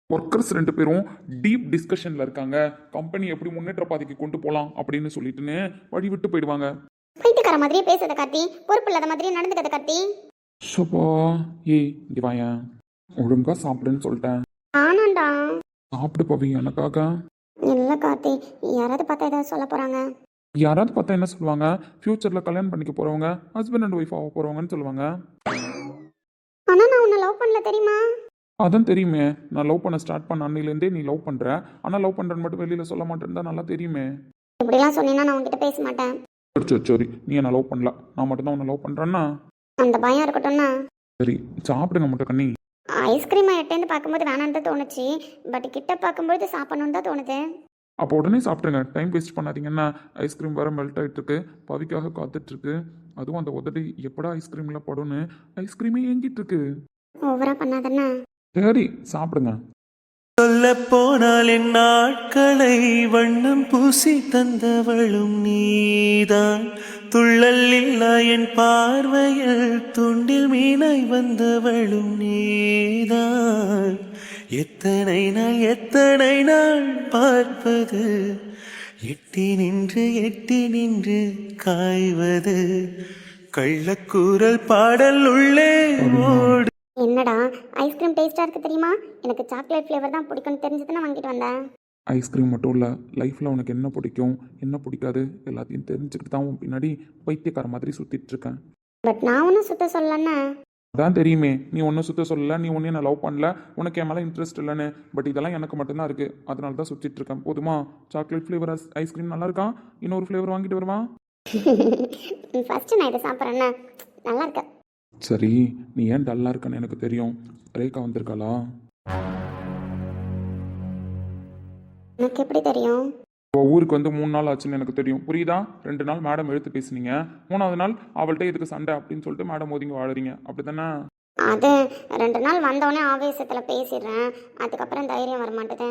C: ஒர்க்கர்ஸ் 2 பேரும் டீப் டிஸ்கஷனில் இருக்காங்க. கம்பெனி எப்படி முன்னேற்ற பாதைக்கு கொண்டு போகலாம் அப்படின்னு சொல்லிட்டுன்னு வழி விட்டு போயிடுவாங்க.
B: பைத்தியக்கார மாதிரியே பேசுறத கார்த்தி, பொறுப்பு இல்லாத மாதிரியே நடந்துக்கத கார்த்தி.
C: ஷோபா, ஏய் இங்கே வாயேன். ஒழுங்காக சாப்பிடுன்னு சொல்லிட்டேன்.
B: ஆனாண்டா.
C: சாப்பிடு பவி எனக்காக.
B: இல்லை கார்த்தி, யாராவது பார்த்தா ஏதாவது சொல்ல போகிறாங்க.
C: யாராவது பார்த்தா என்ன சொல்லுவாங்க? ஃப்யூச்சரில் கல்யாணம் பண்ணிக்க போகிறவங்க ஹஸ்பண்ட் அண்ட் ஒய்ஃப் ஆக போகிறவங்கன்னு சொல்லுவாங்க.
B: ஆனால் நான் உன்னை லவ் பண்ணல தெரியுமா?
C: அதான் தெரியுமே, நான் லவ் பண்ண ஸ்டார்ட் பண்ண அன்னிலேருந்தே நீ லவ் பண்ணுற. ஆனால் லவ் பண்ணுறேன்னு மட்டும் வெளியில் சொல்ல மாட்டேன்னு தான் நல்லா தெரியுமே.
B: இப்படிலாம் சொன்னீங்கன்னா நான் உன்கிட்ட பேச மாட்டேன்.
C: சரி நீ என்ன லவ் பண்ணல, நான் மட்டும்தான் உன்னை லவ் பண்ணுறேன்னா
B: அந்த பயம் இருக்கட்டும்னா.
C: சரி சாப்பிடுங்க முட்டை கண்ணி.
B: ஐஸ்கிரீமை எட்டேருந்து பார்க்கும்போது வேணான்னு தான் தோணுச்சு, பட் கிட்ட பார்க்கும்போது சாப்பிடணுன்னு தான் தோணுது.
C: அப்போ உடனே சாப்பிட்ருங்க, டைம் வேஸ்ட் பண்ணாதீங்கன்னா. ஐஸ்கிரீம் வேறு மெல்ட் ஆகிட்டுருக்கு, பவிக்காக காத்துட்ருக்கு. அதுவும் அந்த உதடி எப்படா ஐஸ்கிரீமில் படும்னு ஐஸ்கிரீமே ஏங்கிட்டு இருக்கு.
B: ஓவரா பண்ணாதண்ணா.
C: சரி சாப்பிடுங்க.
A: சொல்ல போனால் என் நாட்களை வண்ணம் பூசி தந்தவளும் நீதான். துள்ளல் இல்லா என் பார்வையில் துண்டில் மீனாய் வந்தவளும் நீதான். எத்தனை நாள் பார்ப்பது, எட்டி நின்று காய்வது, கள்ளக்கூறல் பாடல் உள்ளே ஓடு.
B: என்னடா ஐஸ்கிரீம் டேஸ்ட்டாக இருக்குது தெரியுமா? எனக்கு சாக்லேட் ஃப்ளேவர் தான் பிடிக்கும்னு தெரிஞ்சதுன்னா வாங்கிட்டு வந்தேன்.
C: ஐஸ்கிரீம் மட்டும் இல்லை, லைஃப்பில் உனக்கு என்ன பிடிக்கும் என்ன பிடிக்காது எல்லாத்தையும் தெரிஞ்சுக்கிட்டு தான் உன் பின்னாடி பைத்தியக்கார மாதிரி சுற்றிட்டுருக்கேன்.
B: பட் நான் ஒன்றும் சுத்த சொல்லண்ணா.
C: அதான் தெரியுமே, நீ ஒன்றும் சுத்த சொல்லலை, நீ ஒன்றும் என்ன லவ் பண்ணல, உனக்கு என் மேலே இன்ட்ரெஸ்ட் இல்லைன்னு. பட் இதெல்லாம் எனக்கு மட்டும்தான் இருக்குது, அதனால தான் சுற்றிட்டுருக்கேன். போதுமா? சாக்லேட் ஃப்ளேவர் ஐஸ்கிரீம் நல்லா இருக்கா? இன்னொரு ஃப்ளேவர் வாங்கிட்டு வருவா?
B: ஃபஸ்ட்டு நான் இதை சாப்பிட்றேண்ணா, நல்லா இருக்கு.
C: சரி நீ ஏன் டல்லாக இருக்கன்னு எனக்கு தெரியும். ரேகா வந்திருக்காளா?
B: எனக்கு எப்படி தெரியும்?
C: ஊருக்கு வந்து 3 நாள் ஆச்சுன்னு எனக்கு தெரியும், புரியுதா? 2 நாள் மேடம் எழுத்து பேசுனீங்க, 3ஆவது நாள் அவள்கிட்ட இதுக்கு சண்டை அப்படின்னு சொல்லிட்டு மேடம் ஒதுங்கி வாழறீங்க, அப்படி தானே?
B: அது 2 நாள் வந்தோடனே ஆவேசத்தில் பேசிடுறேன், அதுக்கப்புறம் தைரியம் வர மாட்டேது.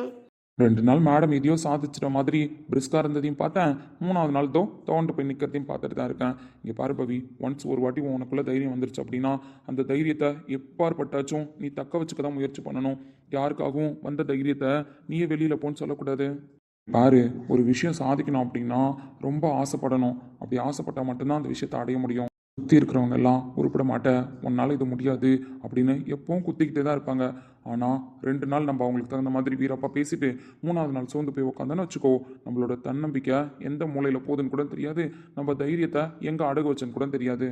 C: 2 நாள் மேடம் எதையோ சாதிச்சிட்ட மாதிரி பிரிஸ்கா இருந்ததையும் பார்த்தேன். 3வது நாள் தோண்டு போய் நிற்கிறதையும் பார்த்துட்டு தான் இருக்கேன். இங்கே பாரு பவி, ஒன்ஸ் ஒரு வாட்டி உனக்குள்ள தைரியம் வந்துருச்சு அப்படின்னா அந்த தைரியத்தை எப்பாற்பட்டாச்சும் நீ தக்க வச்சுக்க தான் முயற்சி பண்ணணும். யாருக்காகவும் வந்த தைரியத்தை நீயே வெளியில் போன்னு சொல்லக்கூடாது. பாரு, ஒரு விஷயம் சாதிக்கணும் அப்படின்னா ரொம்ப ஆசைப்படணும். அப்படி ஆசைப்பட்டால் மட்டும்தான் அந்த விஷயத்தை அடைய முடியும். சுற்றி இருக்கிறவங்க எல்லாம் உருப்பட மாட்டேன், உன்னால் இது முடியாது அப்படின்னு எப்பவும் குத்திக்கிட்டே தான் இருப்பாங்க. ஆனால் 2 நாள் நம்ம அவங்களுக்கு தகுந்த மாதிரி வீரப்பா பேசிட்டு 3வது நாள் சோர்ந்து போய் உட்காந்தோன்னு வச்சுக்கோ, நம்மளோட தன்னம்பிக்கை எந்த மூலையில் போகுதுன்னு கூட தெரியாது, நம்ம தைரியத்தை எங்கே அடகு வச்சுன்னு கூட தெரியாது.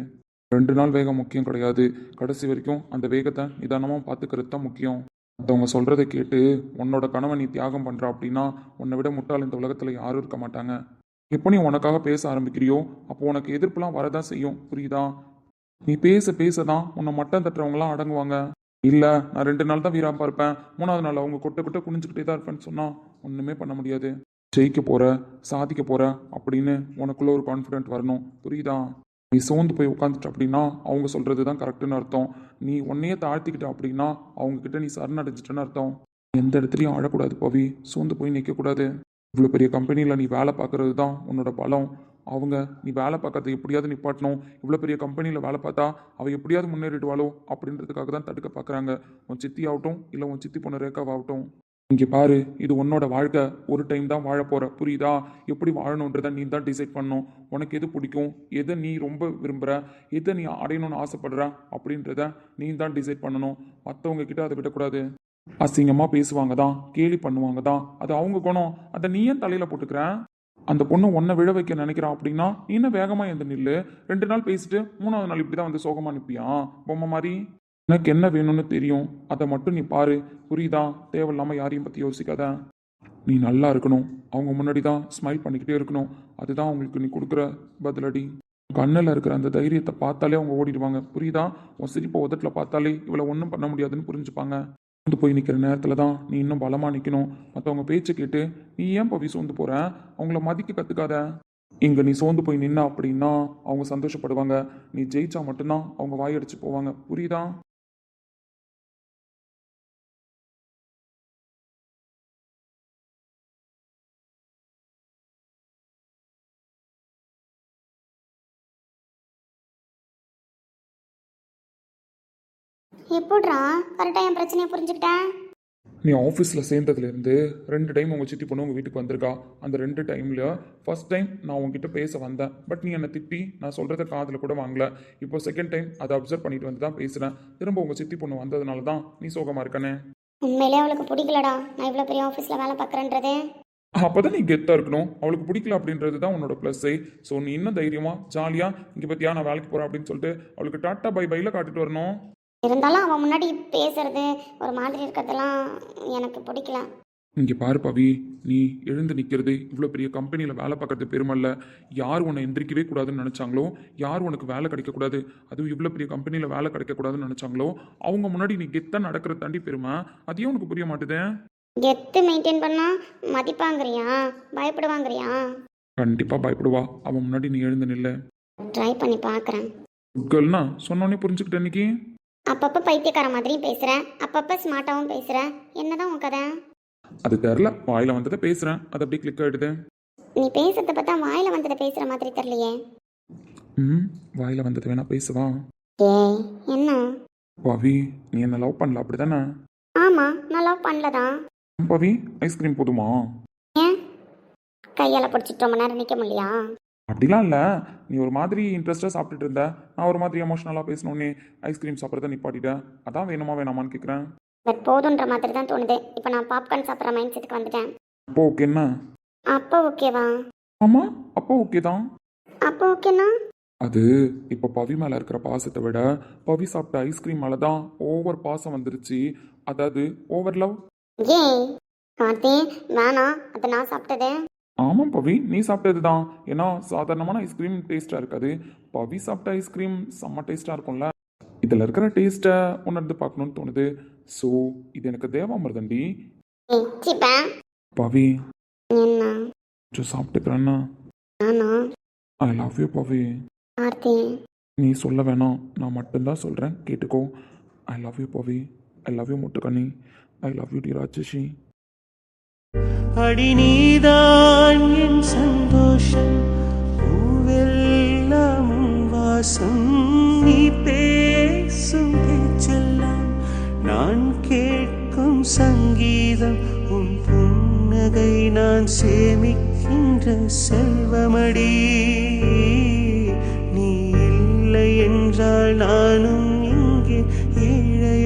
C: 2 நாள் வேகம் முக்கியம் கிடையாது, கடைசி வரைக்கும் அந்த வேகத்தை நிதானமாக பார்த்துக்கிறது தான் முக்கியம். மற்றவங்க சொல்கிறத கேட்டு உன்னோட கனவை நீ தியாகம் பண்ணுற அப்படின்னா உன்னை விட முட்டாள் இந்த உலகத்தில் யாரும் இருக்க மாட்டாங்க. எப்போ நீ உனக்காக பேச ஆரம்பிக்கிறியோ அப்போ உனக்கு எதிர்ப்புலாம் வரதான் செய்யும், புரியுதா? நீ பேச பேச தான் உன்னை மட்டம் தட்டுறவங்களாம் அடங்குவாங்க. இல்லை, நான் 2 நாள் தான் வீராப்பா இருப்பேன், 3வது நாள் அவங்க கொட்ட கொட்ட குனிஞ்சுக்கிட்டே தான் இருப்பேன்னு சொன்னால் ஒன்றுமே பண்ண முடியாது. ஜெயிக்க போகிற, சாதிக்க போகிற அப்படின்னு உனக்குள்ள ஒரு கான்ஃபிடென்ட் வரணும், புரியுதா? நீ சோர்ந்து போய் உட்காந்துட்ட அப்படின்னா அவங்க சொல்கிறது தான் கரெக்டுன்னு அர்த்தம். நீ உன்னையே தாழ்த்திக்கிட்ட அப்படின்னா அவங்கக்கிட்ட நீ சரணடைஞ்சிட்டேன்னு அர்த்தம். எந்த இடத்துலையும் ஆழக்கூடாது பவி, சோர்ந்து போய் நிற்கக்கூடாது. இவ்வளோ பெரிய கம்பெனியில் நீ வேலை பார்க்குறது தான் உன்னோட பலம். அவங்க நீ வேலை பார்க்கறத எப்படியாவது நிப்பாட்டணும், இவ்வளோ பெரிய கம்பெனியில் வேலை பார்த்தா அவள் எப்படியாவது முன்னேறிடுவாளோ அப்படின்றதுக்காக தான் தடுக்க பார்க்குறாங்க. உன் சித்தி ஆகட்டும் இல்லை உன் சித்தி பொண்ணு ரேகாவாகட்டும். இங்கே பாரு, இது உன்னோட வாழ்க்கை, ஒரு டைம் தான் வாழ போகிற, புரியுதா? எப்படி வாழணுன்றதை நீ தான் டிசைட் பண்ணணும். உனக்கு எது பிடிக்கும், எதை நீ ரொம்ப விரும்புகிற, எதை நீ அடையணும்னு ஆசைப்படுற அப்படின்றத நீ தான் டிசைட் பண்ணணும். மற்றவங்க கிட்ட அதை விடக்கூடாது. அசிங்கமாக பேசுவாங்க தான், கேலி பண்ணுவாங்க தான், அது அவங்க குணம், அதை நீ ஏன் தலையில் போட்டுக்கிற? அந்த பொண்ணு உன்னை விழ வைக்க நினைக்கிறான் அப்படின்னா நீ இன்னும் வேகமாக எந்த நில்லு. 2 நாள் பேசிட்டு 3வது நாள் இப்படி தான் வந்து சோகமாக நிற்பியா பொம்மை மாதிரி? எனக்கு என்ன வேணும்னு தெரியும், அதை மட்டும் நீ பாரு, புரியுதா? தேவையில்லாமல் யாரையும் பற்றி யோசிக்காத. நீ நல்லா இருக்கணும், அவங்க முன்னாடி தான் ஸ்மைல் பண்ணிக்கிட்டே இருக்கணும், அதுதான் அவங்களுக்கு நீ கொடுக்குற பதிலடி. கண்ணில் இருக்கிற அந்த தைரியத்தை பார்த்தாலே அவங்க ஓடிடுவாங்க, புரியுதா? உன் சிரிப்பை உதட்டில் பார்த்தாலே இவளை ஒன்றும் பண்ண முடியாதுன்னு புரிஞ்சுப்பாங்க. சோர்ந்து போய் நிற்கிற நேரத்தில் தான் நீ இன்னும் பலமாக நிற்கணும். மற்றவங்க பேச்சை கேட்டு நீ ஏன் பவி சோர்ந்து போகிற? அவங்கள மதிக்க கற்றுக்காத. இங்கே நீ சோர்ந்து போய் நின்ன அப்படின்னா அவங்க சந்தோஷப்படுவாங்க. நீ ஜெயிச்சா மட்டும்தான் அவங்க வாயடிச்சு போவாங்க, புரியுதா?
B: எப்படிரா கரெக்டாக என் பிரச்சனையை புரிஞ்சுக்கிட்டேன்?
C: நீ ஆஃபீஸில் சேர்ந்ததுலேருந்து 2 டைம் உங்கள் சித்தி பொண்ணு உங்கள் வீட்டுக்கு வந்திருக்கா. அந்த 2 டைமில் ஃபர்ஸ்ட் டைம் நான் உங்ககிட்ட பேச வந்தேன், பட் நீ என்னை திட்டி நான் சொல்கிறத காதில் கூட வாங்கல. இப்போ செகண்ட் டைம் அதை அப்சர்வ் பண்ணிட்டு வந்து தான் பேசுகிறேன். திரும்ப உங்கள் சித்தி பொண்ணு வந்ததுனால தான் நீ சோகமாக இருக்கனே.
B: உண்மையிலே அவளுக்கு பிடிக்கலடா நான் இவ்வளோ பெரிய ஆஃபீஸில் வேலை பார்க்குறேன்றது.
C: அப்போ தான் நீ கெத்தாக இருக்கணும். அவளுக்கு பிடிக்கல அப்படின்றது தான் உன்னோட ப்ளஸ்ஸே. ஸோ நீ இன்னும் தைரியமாக ஜாலியாக இங்கே பற்றியா நான் வேலைக்கு போகிறேன் அப்படின்னு சொல்லிட்டு அவளுக்கு டாட்டா பை பையில் காட்டிட்டு வரணும்.
B: இருந்தாலும் அவன் முன்னாடி பேசுறது ஒரு மாதிரி இருக்கிறதெல்லாம் எனக்கு பிடிக்கல.
C: இங்கே பாரு பவி, நீ எழுந்து நிற்கிறது, இவ்வளோ பெரிய கம்பெனியில் வேலை பார்க்கறது பெருமல்ல. யார் உன்னை எந்திரிக்கவே கூடாதுன்னு நினச்சாங்களோ, யார் உனக்கு வேலை கிடைக்கக்கூடாது, அதுவும் இவ்வளோ பெரிய கம்பெனியில் வேலை கிடைக்கக்கூடாதுன்னு நினச்சாங்களோ அவங்க முன்னாடி நீ கெத்தாக நடக்கிறது தாண்டி பெருமை. அதையும் உனக்கு புரிய மாட்டுதே.
B: கெத்து மெயின்டைன் பண்ணால் மதிப்பாங்கிறியா, பயப்படுவாங்கிறியா?
C: கண்டிப்பாக பயப்படுவா. அவன் முன்னாடி நீ எழுந்து நில்ல.
B: ட்ரை பண்ணி பார்க்குறேன்.
C: கேர்ள்னா சொன்னோன்னே புரிஞ்சுக்கிட்டேன் இன்னைக்கு.
B: அப்பப்போ பைத்தியக்கார மாதிரியும் பேசுகிறேன், அப்பப்போ ஸ்மார்ட்டாகவும் பேசுகிறேன். என்னதான் உன் கதை?
C: அது தெரில, வாயில் வந்ததை பேசுகிறேன், அது அப்படியே கிளிக் ஆகிடுது.
B: நீ பேசுறத பார்த்தா வாயில் வந்ததை பேசுகிற மாதிரி தெரியலையே.
C: வாயில் வந்தது வேணா பேசுவா.
B: ஏய் என்ன?
C: பவி, நீ என்ன லவ் பண்ணல அப்படி தானே?
B: ஆமாம் நான் லவ் பண்ணலதான்.
C: பவி, ஐஸ்கிரீம் போதுமா?
B: ஏன் கையால் பிடிச்சிட்டு ரொம்ப நேரம் நிற்க முடியா?
C: அப்படிலாம் இல்லை, நீ ஒரு மாதிரி இன்ட்ரெஸ்டாக சாப்பிட்டுட்டு இருந்த, நான் ஒரு மாதிரி எமோஷனலாக பேசணுன்னே ஐஸ்கிரீம் சாப்பிட்றத நிப்பாட்டிட்டேன். அதான் வேணுமா வேணாமான்னு கேட்குறேன்.
B: பட் போதுன்ற மாதிரி தான் தோணுது. இப்போ நான் பாப்கார்ன் சாப்பிட்ற மைண்ட் செட்டுக்கு வந்துட்டேன்.
C: அப்போ ஓகே என்ன?
B: அப்போ ஓகேவா?
C: ஆமாம், அப்போ ஓகே தான்.
B: அப்போ ஓகேண்ணா?
C: அது இப்போ பவி மேலே இருக்கிற பாசத்தை விட பவி சாப்பிட்ட ஐஸ்கிரீம் மேலே தான் ஓவர் பாசம் வந்துருச்சு. அதாவது ஓவர் லவ்.
B: ஏய் கார்த்தி வேணாம், அதை நான் சாப்பிட்டதே.
C: ஆமாம் பவி, நீ சாப்பிட்டது தான். ஏன்னா சாதாரணமான ஐஸ்கிரீம் டேஸ்ட்டாக இருக்காது, பவி சாப்பிட்ட ஐஸ்கிரீம் செம்ம டேஸ்ட்டாக இருக்கும்ல. இதில் இருக்கிற டேஸ்ட்டை உணர்ந்து பார்க்கணுன்னு தோணுது. ஸோ இது எனக்கு தேவாமிர்தண்டி.
B: ஏய் சிப்பா.
C: பவி,
B: என்ன?
C: கொஞ்சம் சாப்பிட்டுக்கிறேன்னா?
B: நானா?
C: I love you Pavi.
B: Karthi
C: நீ சொல்ல வேணாம், நான் மட்டும்தான் சொல்கிறேன், கேட்டுக்கோ. I love you Pavi. I love you முட்டுக்கண்ணி. ஐ லவ் யூ டி ராஜேஷி.
A: அடி நீதான் என் சந்தோஷம், பூவெல்லாம் உன் வாசம், நீ பேசும் பேச்செல்லாம் நான் கேட்கும் சங்கீதம், உன் புன்னகை நான் சேமிக்கின்ற செல்வமடி, நீ இல்லை என்றால் நானும் இங்கே ஏழை.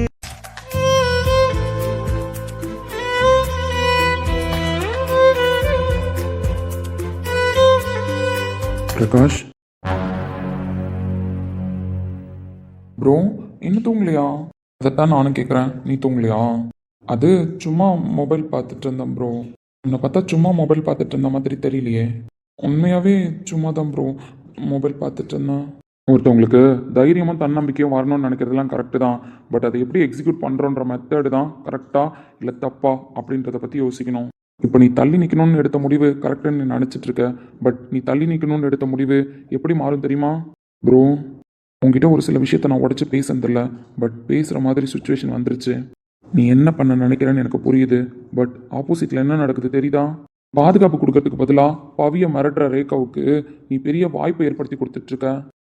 C: பிரகாஷ் ப்ரோ, இன்னும் தூங்கலையா? அதைத்தான் நானும் கேட்குறேன், நீ தூங்கலையா? அது சும்மா மொபைல் பார்த்துட்டு இருந்தேன் ப்ரோ. உன்னை பார்த்தா சும்மா மொபைல் பார்த்துட்டு இருந்த மாதிரி தெரியலையே. உண்மையாகவே சும்மா தான் ப்ரோ மொபைல் பார்த்துட்டு இருந்தேன். ஒருத்தவங்களுக்கு தைரியமாக தன்னம்பிக்கையும் வரணும்னு நினைக்கிறதுலாம் கரெக்டு தான். பட் அதை எப்படி எக்ஸிக்யூட் பண்ணுறோன்ற மெத்தடு தான் கரெக்டாக இல்லை தப்பா அப்படின்றத பற்றி யோசிக்கணும். இப்போ நீ தள்ளி நிற்கணும்னு எடுத்த முடிவு கரெக்டுன்னு நீ நினச்சிட்டு இருக்க. பட் நீ தள்ளி நிற்கணும்னு எடுத்த முடிவு எப்படி மாறும் தெரியுமா ப்ரோ? உங்ககிட்ட ஒரு சில விஷயத்த நான் உடச்சி பேசுனதில்ல, பட் பேசுகிற மாதிரி சுச்சுவேஷன் வந்துருச்சு. நீ என்ன பண்ண நினைக்கிறேன்னு எனக்கு புரியுது. பட் ஆப்போசிட்டில் என்ன நடக்குது தெரியுதா? பாதுகாப்பு கொடுக்கறதுக்கு பதிலாக பவியை மிரட்டுற ரேகாவுக்கு நீ பெரிய வாய்ப்பை ஏற்படுத்தி கொடுத்துட்ருக்க.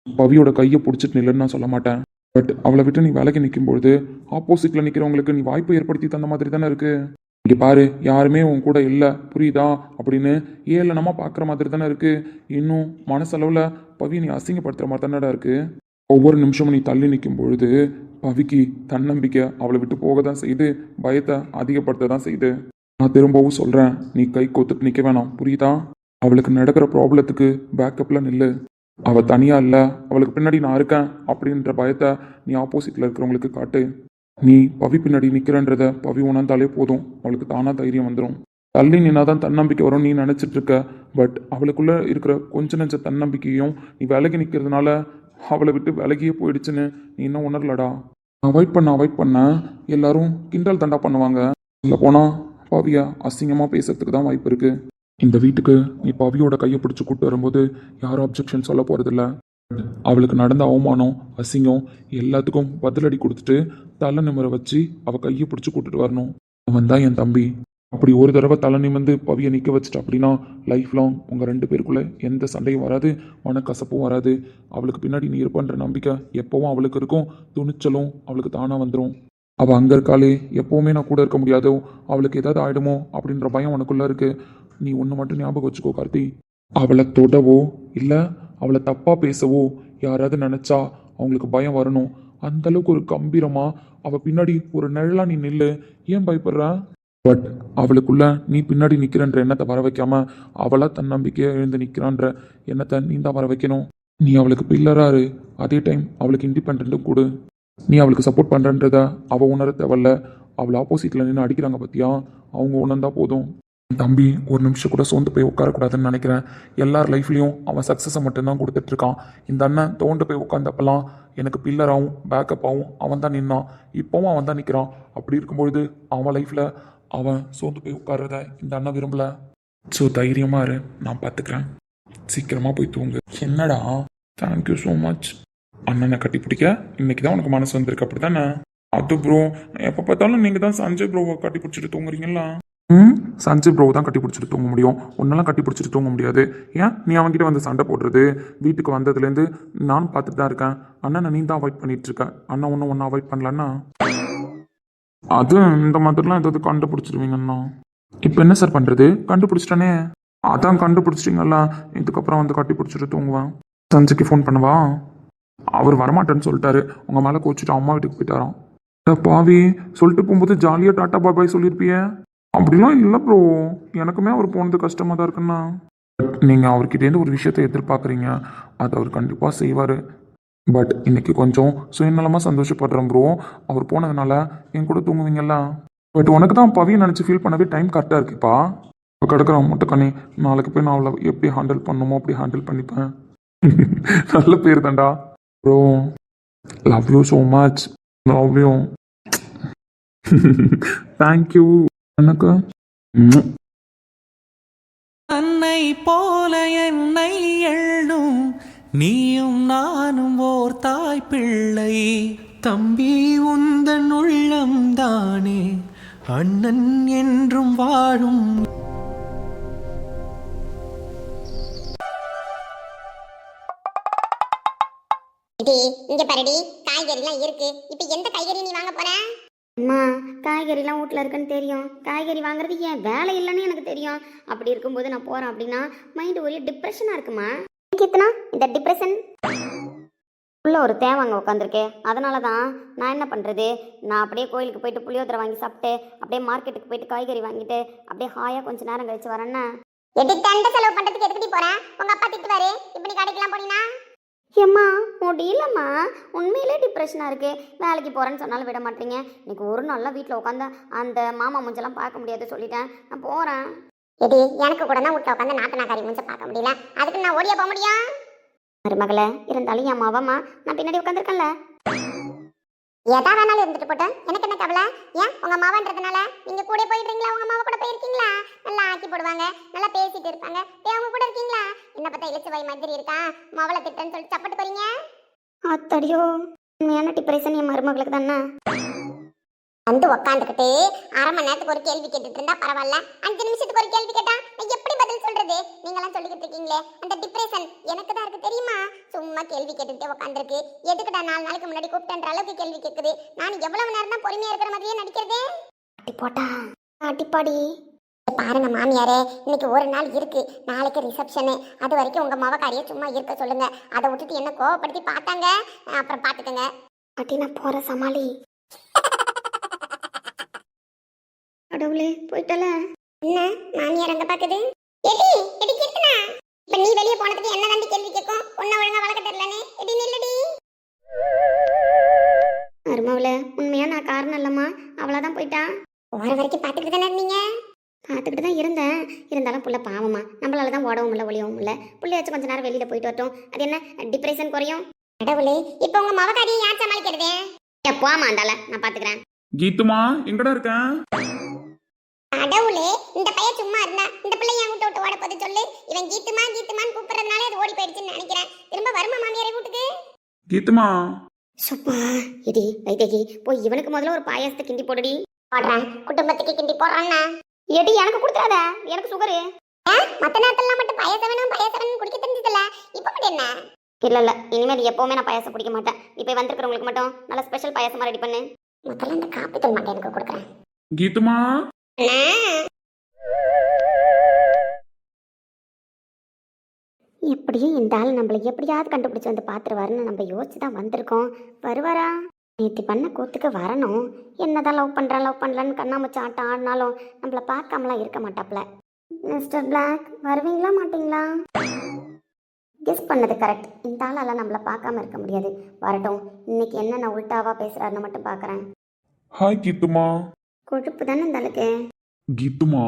C: பவியோட கையை பிடிச்சிட்டு நில்லுன்னு நான் சொல்ல மாட்டேன். பட் அவளை விட்டு நீ விலகி நிற்கும்பொழுது ஆப்போசிட்டில் நிற்கிறவங்களுக்கு நீ வாய்ப்பை ஏற்படுத்தி தந்த மாதிரி தானே இருக்குது. இங்கே பாரு, யாருமே உன் கூட இல்லை புரியுதா அப்படின்னு ஏளனமா பார்க்குற மாதிரி தானே இருக்குது. இன்னும் மனசளவில் பவி நீ அசிங்கப்படுத்துகிற மாதிரி தானடா இருக்குது. ஒவ்வொரு நிமிஷமும் நீ தள்ளி நிற்கும் பொழுது பவிக்கு தன்னம்பிக்கை அவளை விட்டு போக தான் செய்யுது, பயத்தை அதிகப்படுத்த தான் செய்யுது. நான் திரும்பவும் சொல்கிறேன், நீ கை கொத்துட்டு நிற்க வேணாம் புரியுதா? அவளுக்கு நடக்கிற ப்ராப்ளத்துக்கு பேக்கப்பில் நில்லு. அவள் தனியாக இல்லை, அவளுக்கு பின்னாடி நான் இருக்கேன் அப்படின்ற பயத்தை நீ ஆப்போசிட்டில் இருக்கிறவங்களுக்கு காட்டு. நீ பவி பின்னாடி நிற்கிறன்றத பவி உணர்ந்தாலே போதும், அவளுக்கு தானாக தைரியம் வந்துடும். தள்ளி நின்னாதான் தன்னம்பிக்கை வரும் நீ நினச்சிட்டு இருக்க. பட் அவளுக்குள்ள இருக்கிற கொஞ்ச நெஞ்ச தன்னம்பிக்கையும் நீ விலகி நிற்கிறதுனால அவளை விட்டு விலகியே போயிடுச்சுன்னு நீ இன்னும் உணரலடா. அவாய்ட் பண்ண எல்லாரும் கிண்டல் தண்டா பண்ணுவாங்க. இல்லை போனால் பவியை அசிங்கமாக பேசுறதுக்கு தான் வாய்ப்பு இருக்குது. இந்த வீட்டுக்கு நீ பவியோட கையை பிடிச்சி கூப்பிட்டு வரும்போது யாரும் அப்ஜெக்ஷன் சொல்ல போகிறதில்ல. அவளுக்கு நடந்த அவமானம் அசிங்கம் எல்லாத்துக்கும் பதிலடி கொடுத்துட்டு தலை நிமிர வச்சு அவள் கையை பிடிச்சி கூப்பிட்டுட்டு வரணும். அவன் தான் என் தம்பி. அப்படி ஒரு தடவை தலை நிமிர்ந்து பவியை நிற்க வச்சுட்டு அப்படின்னா லைஃப் லாங் உங்கள் 2 பேருக்குள்ளே எந்த சண்டையும் வராது, மனக்கசப்பும் வராது. அவளுக்கு பின்னாடி நீ இருப்பன்ற நம்பிக்கை எப்போவும் அவளுக்கு இருக்கும், துணிச்சலும் அவளுக்கு தானாக வந்துடும். அவள் அங்கே இருக்காளே, எப்போவுமே நான் கூட இருக்க முடியாதோ, அவளுக்கு ஏதாவது ஆகிடுமோ அப்படின்ற பயம் உனக்குள்ளே இருக்குது. நீ ஒன்று மட்டும் ஞாபகம் வச்சுக்கோ கார்த்தி, அவளை தொடவோ இல்லை அவளை தப்பாக பேசவோ யாராவது நினச்சா அவங்களுக்கு பயம் வரணும். அந்தளவுக்கு ஒரு கம்பீரமாக அவள் பின்னாடி ஒரு நிழலாக நீ நில்லு. ஏன் பயப்படுற? பட் அவளுக்குள்ள நீ பின்னாடி நிற்கிறன்ற எண்ணத்தை வர வைக்காம அவளா தன்னம்பிக்கையாக எழுந்து நிற்கிறான்ற எண்ணத்தை நீ தான் வர வைக்கணும். நீ அவளுக்கு பில்லராரு, அதே டைம் அவளுக்கு இண்டிபெண்ட்டும் கொடு. நீ அவளுக்கு சப்போர்ட் பண்ணுறன்றத அவள் உணர தேவையில்ல. அவளை ஆப்போசிட்டில் நின்று அடிக்கிறாங்க பார்த்தியா, அவங்க உணர்ந்தா போதும். தம்பி ஒரு நிமிஷம் கூட சோர்ந்து போய் உட்காரக்கூடாதுன்னு நினைக்கிறேன். எல்லார் லைஃப்லையும் அவன் சக்ஸஸை மட்டும்தான் கொடுத்துட்ருக்கான். இந்த அண்ணன் தோண்டு போய் உட்காந்தப்பெல்லாம் எனக்கு பில்லராகவும் பேக்கப்பாகவும் அவன் தான் நின்னான். இப்போவும் அவன் தான் நிற்கிறான். அப்படி இருக்கும்பொழுது அவன் லைஃப்பில் அவன் சோர்ந்து போய் உட்கார்றத இந்த அண்ணன் விரும்பல. ஸோ தைரியமாக இரு, நான் பார்த்துக்கிறேன். சீக்கிரமாக போய் தூங்கு. என்னடா? Thank you so much. அண்ணனை கட்டி பிடிக்க இன்னைக்கு தான் உனக்கு மனசு வந்திருக்கு அப்படி தானே? அது ப்ரோ, எப்போ பார்த்தாலும் நீங்கள் தான் சஞ்சய் ப்ரோவை கட்டி பிடிச்சிட்டு தூங்குறீங்களா? சஞ்சய் ப்ரோ தான் கட்டி பிடிச்சிட்டு தூங்க முடியும், ஒன்னெல்லாம் கட்டி பிடிச்சிட்டு தூங்க முடியாது. ஏன் நீ அவன்கிட்ட வந்து சண்டை போடுறது? வீட்டுக்கு வந்ததுலேருந்து நான் பார்த்துட்டு தான் இருக்கேன். அண்ணனை நீ தான் அவாய்ட் பண்ணிட்டு இருக்க. அண்ணா ஒன்று அவாய்ட் பண்ணலன்னா அது இந்த மாதிரிலாம் ஏதாவது கண்டுபிடிச்சிருவீங்கண்ணா. இப்போ என்ன சார் பண்ணுறது? கண்டுபிடிச்சிட்டானே, அதான் கண்டுபிடிச்சிட்டிங்களா, இதுக்கப்புறம் வந்து கட்டி பிடிச்சிட்டு தூங்குவேன். சஞ்சய்க்கு ஃபோன் பண்ணவா? அவர் வரமாட்டேன்னு சொல்லிட்டாரு. உங்கள் மேலே கோச்சிட்டு அம்மா வீட்டுக்கு போயிட்டாராம். பாவி, சொல்லிட்டு போகும்போது ஜாலியாக டாட்டா பாய் சொல்லியிருப்பியே. அப்படிலாம் இல்லை ப்ரோ, எனக்குமே அவர் போனது கஷ்டமாக தான் இருக்குண்ணா. நீங்கள் அவர்கிட்டேருந்து ஒரு விஷயத்தை எதிர்பார்க்குறீங்க, அது அவர் கண்டிப்பாக செய்வார். பட் இன்னைக்கு கொஞ்சம் சுயநலமாக சந்தோஷப்படுறேன் ப்ரோ. அவர் போனதுனால என் கூட தூங்குவீங்கல்ல. பட் உனக்கு தான் பவியை நினச்சி ஃபீல் பண்ணவே டைம் கரெக்டாக இருக்குப்பா. இப்போ கிடக்குறான் முட்டைக்கண்ணி, நாளைக்கு போய் நான் அவளை எப்படி ஹேண்டில் பண்ணணுமோ அப்படி ஹேண்டில் பண்ணிப்பேன். நல்ல பேர் தான்டா bro. Love you so much. Love you. Thank you. எனக்கு
A: அன்னை போல என்னை எண்ணும் நீயும் நானும் ஓர் தாய் பிள்ளை. தம்பி உந்தன் உள்ளம் தானே அண்ணன் என்றும் வாழும்.
B: டி இங்க பாருடி, காய்கறிலாம் இருக்கு. இப்போ எந்த காய்கறி நீ வாங்க போற? அம்மா, காய்கறிலாம் வீட்டில் இருக்குன்னு தெரியும். காய்கறி வாங்குறது ஏன் வேலை இல்லைன்னு எனக்கு தெரியும். அப்படி இருக்கும்போது நான் போறேன் அப்படின்னா மைண்ட் ஒரே டிப்ரெஷனா இருக்குமா. கீர்த்தனா, இந்த டிப்ரெஷன் உள்ள ஒரு தேவாங்க உட்காந்துருக்கு. அதனால தான் நான் என்ன பண்ணுறது, நான் அப்படியே கோயிலுக்கு போயிட்டு புளியோதரை வாங்கி சாப்பிட்டு அப்படியே மார்க்கெட்டுக்கு போயிட்டு காய்கறி வாங்கிட்டு அப்படியே ஹாயாக கொஞ்சம் நேரம் கழிச்சு வரேன்னா. எது தண்டை செலவு பண்ணுறதுக்கு எதுக்கடி போகிறேன்? உங்கள் அப்பா திட்டுவாரு இப்படி கடைக்கெல்லாம் போனீங்கன்னா. ஏம்மா முடியலம்மா, உண்மையிலே டிப்ரெஷனாக இருக்குது. வேலைக்கு போகிறேன்னு சொன்னாலும் விட மாட்டீங்க. இன்னைக்கு ஒரு நாள்லாம் வீட்டில் உட்காந்து அந்த மாமா மூஞ்செல்லாம் பார்க்க முடியாது சொல்லிட்டேன். நான் போகிறேன். எது எனக்கு கூட தான் வீட்டில் உட்காந்து நாத்தனாக்காரி மூஞ்ச பார்க்க முடியல, அதுக்கு நான் ஓடியா போக முடியும்? மருமகளே இருந்தாலும் என் மாவம்மா, நான் பின்னாடி உட்காந்துருக்கேன்ல. எதா வேணாலும் இருந்துட்டு போட்டேன், எனக்கு என்ன கவலை? ஏன் உங்க மாவன்றதுனால நீங்க கூட போயிடுறீங்களா? உங்க மாவ கூட போயிருக்கீங்களா? நல்லா ஆக்கி போடுவாங்க, நல்லா பேசிட்டு இருப்பாங்க. போய் அவங்க கூட இருக்கீங்களா? என்ன பார்த்தா இழுச்சு வாய் மாதிரி இருக்கா, மாவளை திட்டன்னு சொல்லி சப்பட்டு போறீங்க. அத்தடியோ, உண்மையான டிப்ரெஷன் என் மருமகளுக்கு தானே. வந்து உக்காந்துக்கிட்டு அரை மணி நேரத்துக்கு ஒரு கேள்வி கேட்டுட்டு இருந்தா பரவாயில்ல, 5 நிமிஷத்துக்கு ஒரு கேள்வி கேட்டா நான் எப்படி பதில் சொல்றது? நீங்களாம் சொல்லிக்கிட்டு இருக்கீங்களே அந்த டிப்ரெஷன் எனக்கு தான் இருக்கு தெரியுமா? சும்மா கேள்வி கேட்டுக்கிட்டே உட்காந்துருக்கு. எதுக்குடா 4 நாளைக்கு முன்னாடி கூப்பிட்டன்ற அளவுக்கு கேள்வி கேட்குது. நான் எவ்வளவு நேரம் தான் பொறுமையா இருக்கிற மாதிரியே நடிக்கிறது? அட்டி போட்டா அட்டிப்பாடி. பாருங்க மாமியாரே, இன்னைக்கு ஒரு நாள் இருக்கு, நாளைக்கு ரிசப்ஷனு. அது வரைக்கும் உங்க மவக்காரியை சும்மா இருக்க சொல்லுங்க. அதை விட்டுட்டு என்ன கோவப்படுத்தி பார்த்தாங்க, அப்புறம் பார்த்துக்கங்க. அட்டி நான் போற சமாளி. கடவுளே போயிட்டல. என்ன மாமியார் அங்க பாக்குது? எடி எடி கீர்த்தனா, இப்ப நீ வெளிய போனதுக்கு என்ன தாண்டி கேள்வி கேட்கும்? ஒண்ணு ஒழுங்கா வளக்க தெரியலனே. எடி நில்லடி. மருமவள உண்மையா நான் காரணம் இல்லம்மா, அவளாதான் போயிட்டா. போற வரைக்கும் பாத்துக்கிட்டு தானே இருந்தீங்க? பார்த்துக்கிட்டு தான் இருந்தேன். இருந்தாலும் புள்ள பாவமா, நம்மளால தான் ஓடவும் இல்லை ஒளியவும் இல்லை. பிள்ளையாச்சும் கொஞ்ச நேரம் வெளியில போயிட்டு வரட்டும், அது என்ன டிப்ரெஷன் குறையும். கடவுளே, இப்போ உங்க மவக்காரியை யார் சமாளிக்கிறது? போமா அந்தால, நான் பாத்துக்கிறேன்.
C: கீத்துமா எங்கடா இருக்கேன்?
B: கடவுளே, இந்த பையன் சும்மா இருந்தா இந்த பிள்ளை என் வீட்டை விட்டு ஓட போது சொல்லு. இவன் கீத்துமா கீத்துமான்னு கூப்பிடுறதுனால அது ஓடி போயிடுச்சுன்னு நினைக்கிறேன். திரும்ப வருமா மாமியாரை வீட்டுக்கு?
C: கீத்துமா
B: சுப்பா இடி வைதகி, போய் இவனுக்கு முதல்ல ஒரு பாயாசத்தை கிண்டி போடுடி. போடுறேன், குடும்பத்துக்கு கிண்டி போடுறான்னா. எடி எனக்கு கொடுத்துறாத, எனக்கு சுகரு. மற்ற நேரத்துல மட்டும் பாயாசம் வேணும் பாயாசம் வேணும் குடிக்க தெரிஞ்சதில்ல, இப்ப மட்டும் என்ன? இல்ல இனிமேல் எப்பவுமே நான் பாயாசம் குடிக்க மாட்டேன். இப்ப வந்திருக்கிறவங்களுக்கு மட்டும் நல்ல ஸ்பெஷல் பாயாசமா ரெடி பண்ணு. முதல்ல இந்த காப்பி தூள் மட்டும் எனக்கு கொடுக்குறேன்.
C: கீத்துமா
B: எப்படியும் இந்த ஆள் நம்மளை எப்படியாவது கண்டுபிடிச்சு வந்து பார்த்துருவாருன்னு நம்ம யோசிச்சு தான் வந்திருக்கோம். வருவாரா? நேற்று பண்ண கூத்துக்கு வரணும். என்னதான் லவ் பண்ணலான்னு கண்ணாமூச்சி ஆட்டம் ஆடினாலும் நம்மளை பார்க்காமலாம் இருக்க மாட்டாப்ல. மிஸ்டர் பிளாக் வருவீங்களா மாட்டீங்களா? கெஸ் பண்ணது கரெக்ட். இந்த ஆளால் நம்மளை பார்க்காம இருக்க முடியாது. வரட்டும், இன்னைக்கு என்னென்ன உல்டாவா பேசுறாருன்னு மட்டும் பார்க்குறேன்.
C: ஹாய் கீத்துமா.
B: கொழுப்பு தானே இந்த ஆளுக்கு.
C: கீத்துமா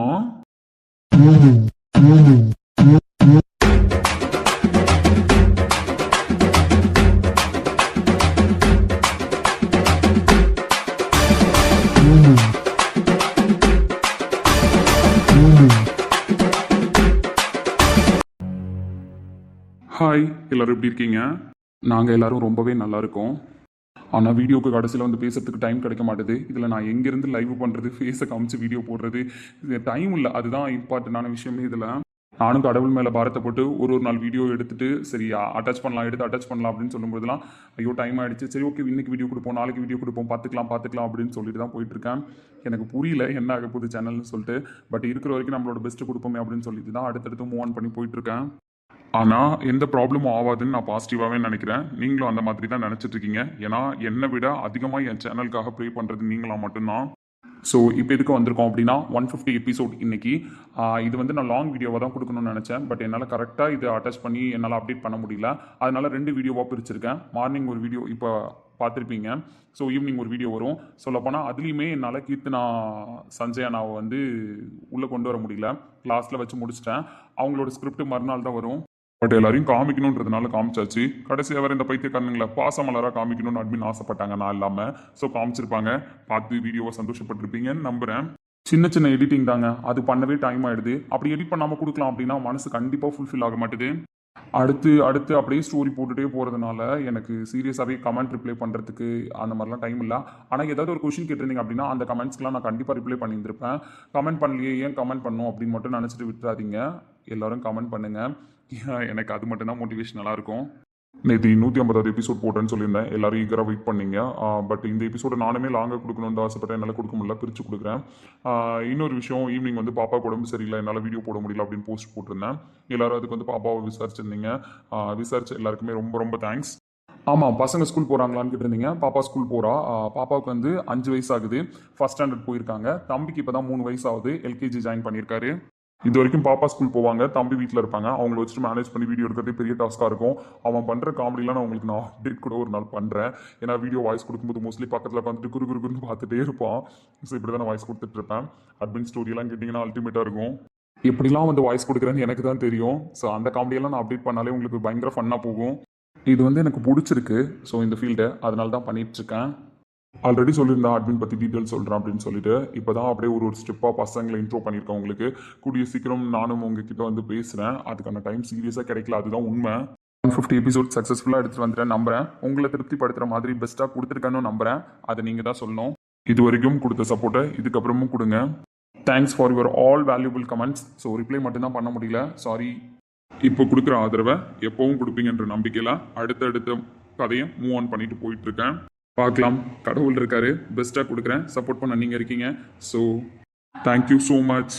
C: ஹாய், எல்லாரும் எப்படி இருக்கீங்க? நாங்கள் எல்லாரும் ரொம்பவே நல்லா இருக்கோம். ஆனால் வீடியோக்கு கடைசியில் வந்து பேசுறதுக்கு டைம் கிடைக்க மாட்டேது. இதில் நான் எங்கேருந்து லைவ் பண்ணுறது, ஃபேஸை காமிச்சு வீடியோ போடுறது, இது டைம் இல்லை. அதுதான் இம்பார்ட்டண்டான விஷயமே. இதில் நானும் கடவுள் மேலே பாரத்தை போட்டு ஒரு நாள் வீடியோ எடுத்துட்டு சரி அட்டாச் பண்ணலாம் அப்படின்னு சொல்லும்போதெல்லாம் ஐயோ டைம் ஆகிடுச்சு, சரி ஓகே இன்னைக்கு வீடியோ கொடுப்போம் நாளைக்கு வீடியோ கொடுப்போம் பார்த்துக்கலாம் அப்படின்னு சொல்லிட்டு தான் போயிட்டுருக்கேன். எனக்கு புரியல என்ன ஆக போகுது சேனல்னு சொல்லிட்டு. பட் இருக்கிற வரைக்கும் நம்மளோட பெஸ்ட்டு கொடுப்போமே அப்படின்னு சொல்லிட்டு தான் அடுத்தடுத்து மூவ் ஆன் பண்ணி போயிட்டுருக்கேன். ஆனால் எந்த ப்ராப்ளமும் ஆகாதுன்னு நான் பாசிட்டிவாகவே நினைக்கிறேன். நீங்களும் அந்த மாதிரி தான் நினச்சிட்டு இருக்கீங்க. ஏன்னா என்னை விட அதிகமாக என் சேனலுக்காக ப்ரே பண்ணுறது நீங்களாம் மட்டும்தான். ஸோ இப்போ எதுக்கு வந்திருக்கோம் அப்படின்னா 150 எபிசோட் இன்னைக்கு. இது வந்து நான் லாங் வீடியோவாக தான் கொடுக்கணும்னு நினச்சேன். பட் என்னால் கரெக்டாக இதை அட்டாச் பண்ணி என்னால் அப்டேட் பண்ண முடியல. அதனால 2 வீடியோவாக பிரிச்சிருக்கேன். மார்னிங் ஒரு வீடியோ இப்போ பார்த்துருப்பீங்க. ஸோ ஈவினிங் ஒரு வீடியோ வரும். சொல்லப்போனால் அதுலேயுமே என்னால் கீர்த்தனா சஞ்சய் அண்ணாவை வந்து உள்ளே கொண்டு வர முடியல. கிளாஸில் வச்சு முடிச்சிட்டேன். அவங்களோட ஸ்கிரிப்ட் மறுநாள் தான் வரும். பட் எல்லாரையும் காமிக்கணுன்றதுனால காமிச்சாச்சு. கடைசியாக வேறு இந்த பைத்தியக்காரனுங்களை பாசமலராக காமிக்கணும்னு அட்மின் ஆசைப்பட்டாங்க, நான் இல்லாமல். ஸோ காமிச்சிருப்பாங்க, பார்த்து வீடியோவை சந்தோஷப்பட்டிருப்பீங்கன்னு நம்புகிறேன். சின்ன எடிட்டிங் தாங்க, அது பண்ணவே டைம் ஆகிடுது. அப்படி எடிட் பண்ணாமல் கொடுக்கலாம் அப்படின்னா மனசு கண்டிப்பாக ஃபுல்ஃபில் ஆக மாட்டேது. அடுத்து அடுத்து அப்படியே ஸ்டோரி போட்டுகிட்டே போகிறதுனால எனக்கு சீரியஸாகவே கமெண்ட் ரிப்ளை பண்ணுறதுக்கு அந்த மாதிரிலாம் டைம் இல்லை. ஆனால் ஏதாவது ஒரு கொஷின் கேட்டிருந்தீங்க அப்படின்னா அந்த கமெண்ட்ஸ்க்குலாம் நான் கண்டிப்பாக ரிப்ளை பண்ணியிருந்திருப்பேன். கமெண்ட் பண்ணலையே ஏன் கமெண்ட் பண்ணணும் அப்படின்னு மட்டும் நினச்சிட்டு விட்டுறாதீங்க. எல்லோரும் கமெண்ட் பண்ணுங்கள். எனக்கு அது மட்டும்தான் மோட்டிவேஷனலாக இருக்கும். நேற்று 150வது எபிசோட் போட்டேன்னு சொல்லியிருந்தேன். எல்லாரும் ஈகராக வெயிட் பண்ணீங்க. பட் இந்த எபிசோட நானுமே லாங்காக கொடுக்கணும்னு ஆசைப்பட்டேன். என்னால் கொடுக்க முடியல, பிரித்து கொடுக்குறேன். இன்னொரு விஷயம், ஈவினிங் வந்து பாப்பாவுக்கு உடம்பு சரியில்லை, என்னால் வீடியோ போட முடியல அப்படின்னு போஸ்ட் போட்டிருந்தேன். எல்லாரும் அதுக்கு வந்து பாப்பாவை விசாரிச்சிருந்தீங்க. விசாரிச்ச எல்லாருக்குமே ரொம்ப ரொம்ப தேங்க்ஸ். ஆமாம், பசங்க ஸ்கூல் போகிறாங்களான்னு கேட்டிருந்தீங்க. பாப்பா ஸ்கூல் போகிறா. பாப்பாவுக்கு வந்து 5 வயசு ஆகுது. ஃபஸ்ட் ஸ்டாண்டர்ட் போயிருக்காங்க. தம்பிக்கு இப்போ தான் 3 வயசு ஆகுது. எல்கேஜி ஜாயின் பண்ணியிருக்காரு. இது வரைக்கும் பாப்பா ஸ்கூல் போவாங்க, தம்பி வீட்டில் இருப்பாங்க. அவங்கள வச்சுட்டு மேனேஜ் பண்ணி வீடியோ எடுக்கிறதே பெரிய டாஸ்க்காக இருக்கும். அவன் பண்ணுற காமெடிலாம் நான் உங்களுக்கு அப்டேட் கூட ஒரு நாள் பண்ணுறேன். ஏன்னா வீடியோ வாய்ஸ் கொடுக்கும்போது மோஸ்ட்லி பக்கத்தில் உட்காந்துட்டு குறுகுறுன்னு பார்த்துட்டே இருப்பான். ஸோ இப்படி தான் நான் வாய்ஸ் கொடுத்துட்ருப்பேன். அட்மின் ஸ்டோரியெல்லாம் கேட்டிங்கன்னா அல்டிமேட்டாக இருக்கும். எப்படிலாம் வந்து வாய்ஸ் கொடுக்குறேன்னு எனக்கு தான் தெரியும். ஸோ அந்த காமெடியெல்லாம் நான் அப்டேட் பண்ணாலே உங்களுக்கு பயங்கர ஃபன்னாக போகும். இது வந்து எனக்கு பிடிச்சிருக்கு. ஸோ இந்த ஃபீல்டை அதனால தான் பண்ணிகிட்ருக்கேன். ஆல்ரெடி சொல்லியிருந்தேன் அட்மின் பற்றி டீட்டெயில் சொல்கிறேன் அப்படின்னு சொல்லிட்டு. இப்போ தான் அப்படியே ஒரு ஸ்டெப்பாக பசங்களை இன்ட்ரோ பண்ணியிருக்கேன் உங்களுக்கு. கூடிய சீக்கிரம் நானும் உங்ககிட்ட வந்து பேசுகிறேன். அதுக்கான டைம் சீரியஸாக கிடைக்கல, அதுதான் உண்மை. 150 எபிசோட் சக்ஸஸ்ஃபுல்லாக எடுத்துகிட்டு வந்துட்டேன் நம்புகிறேன். உங்களை திருப்திப்படுத்துகிற மாதிரி பெஸ்ட்டாக கொடுத்துருக்கேன்னு நம்புகிறேன். அதை நீங்கள் தான் சொல்லணும். இது வரைக்கும் கொடுத்த சப்போர்ட்டை இதுக்கப்புறமும் கொடுங்க. Thanks for your all valuable comments. So reply மட்டும்தான் பண்ண முடியல, சாரி. இப்போ கொடுக்குற ஆதரவை எப்பவும் கொடுப்பீங்கன்ற நம்பிக்கையில் அடுத்தடுத்த கதையை மூவ் ஆன் பண்ணிட்டு போயிட்டுருக்கேன். பார்க்கலாம், கடவுள் இருக்காரு, பெஸ்ட்டாக கொடுக்குறேன். சப்போர்ட் பண்ண நீங்கள் இருக்கீங்க. So thank you so much.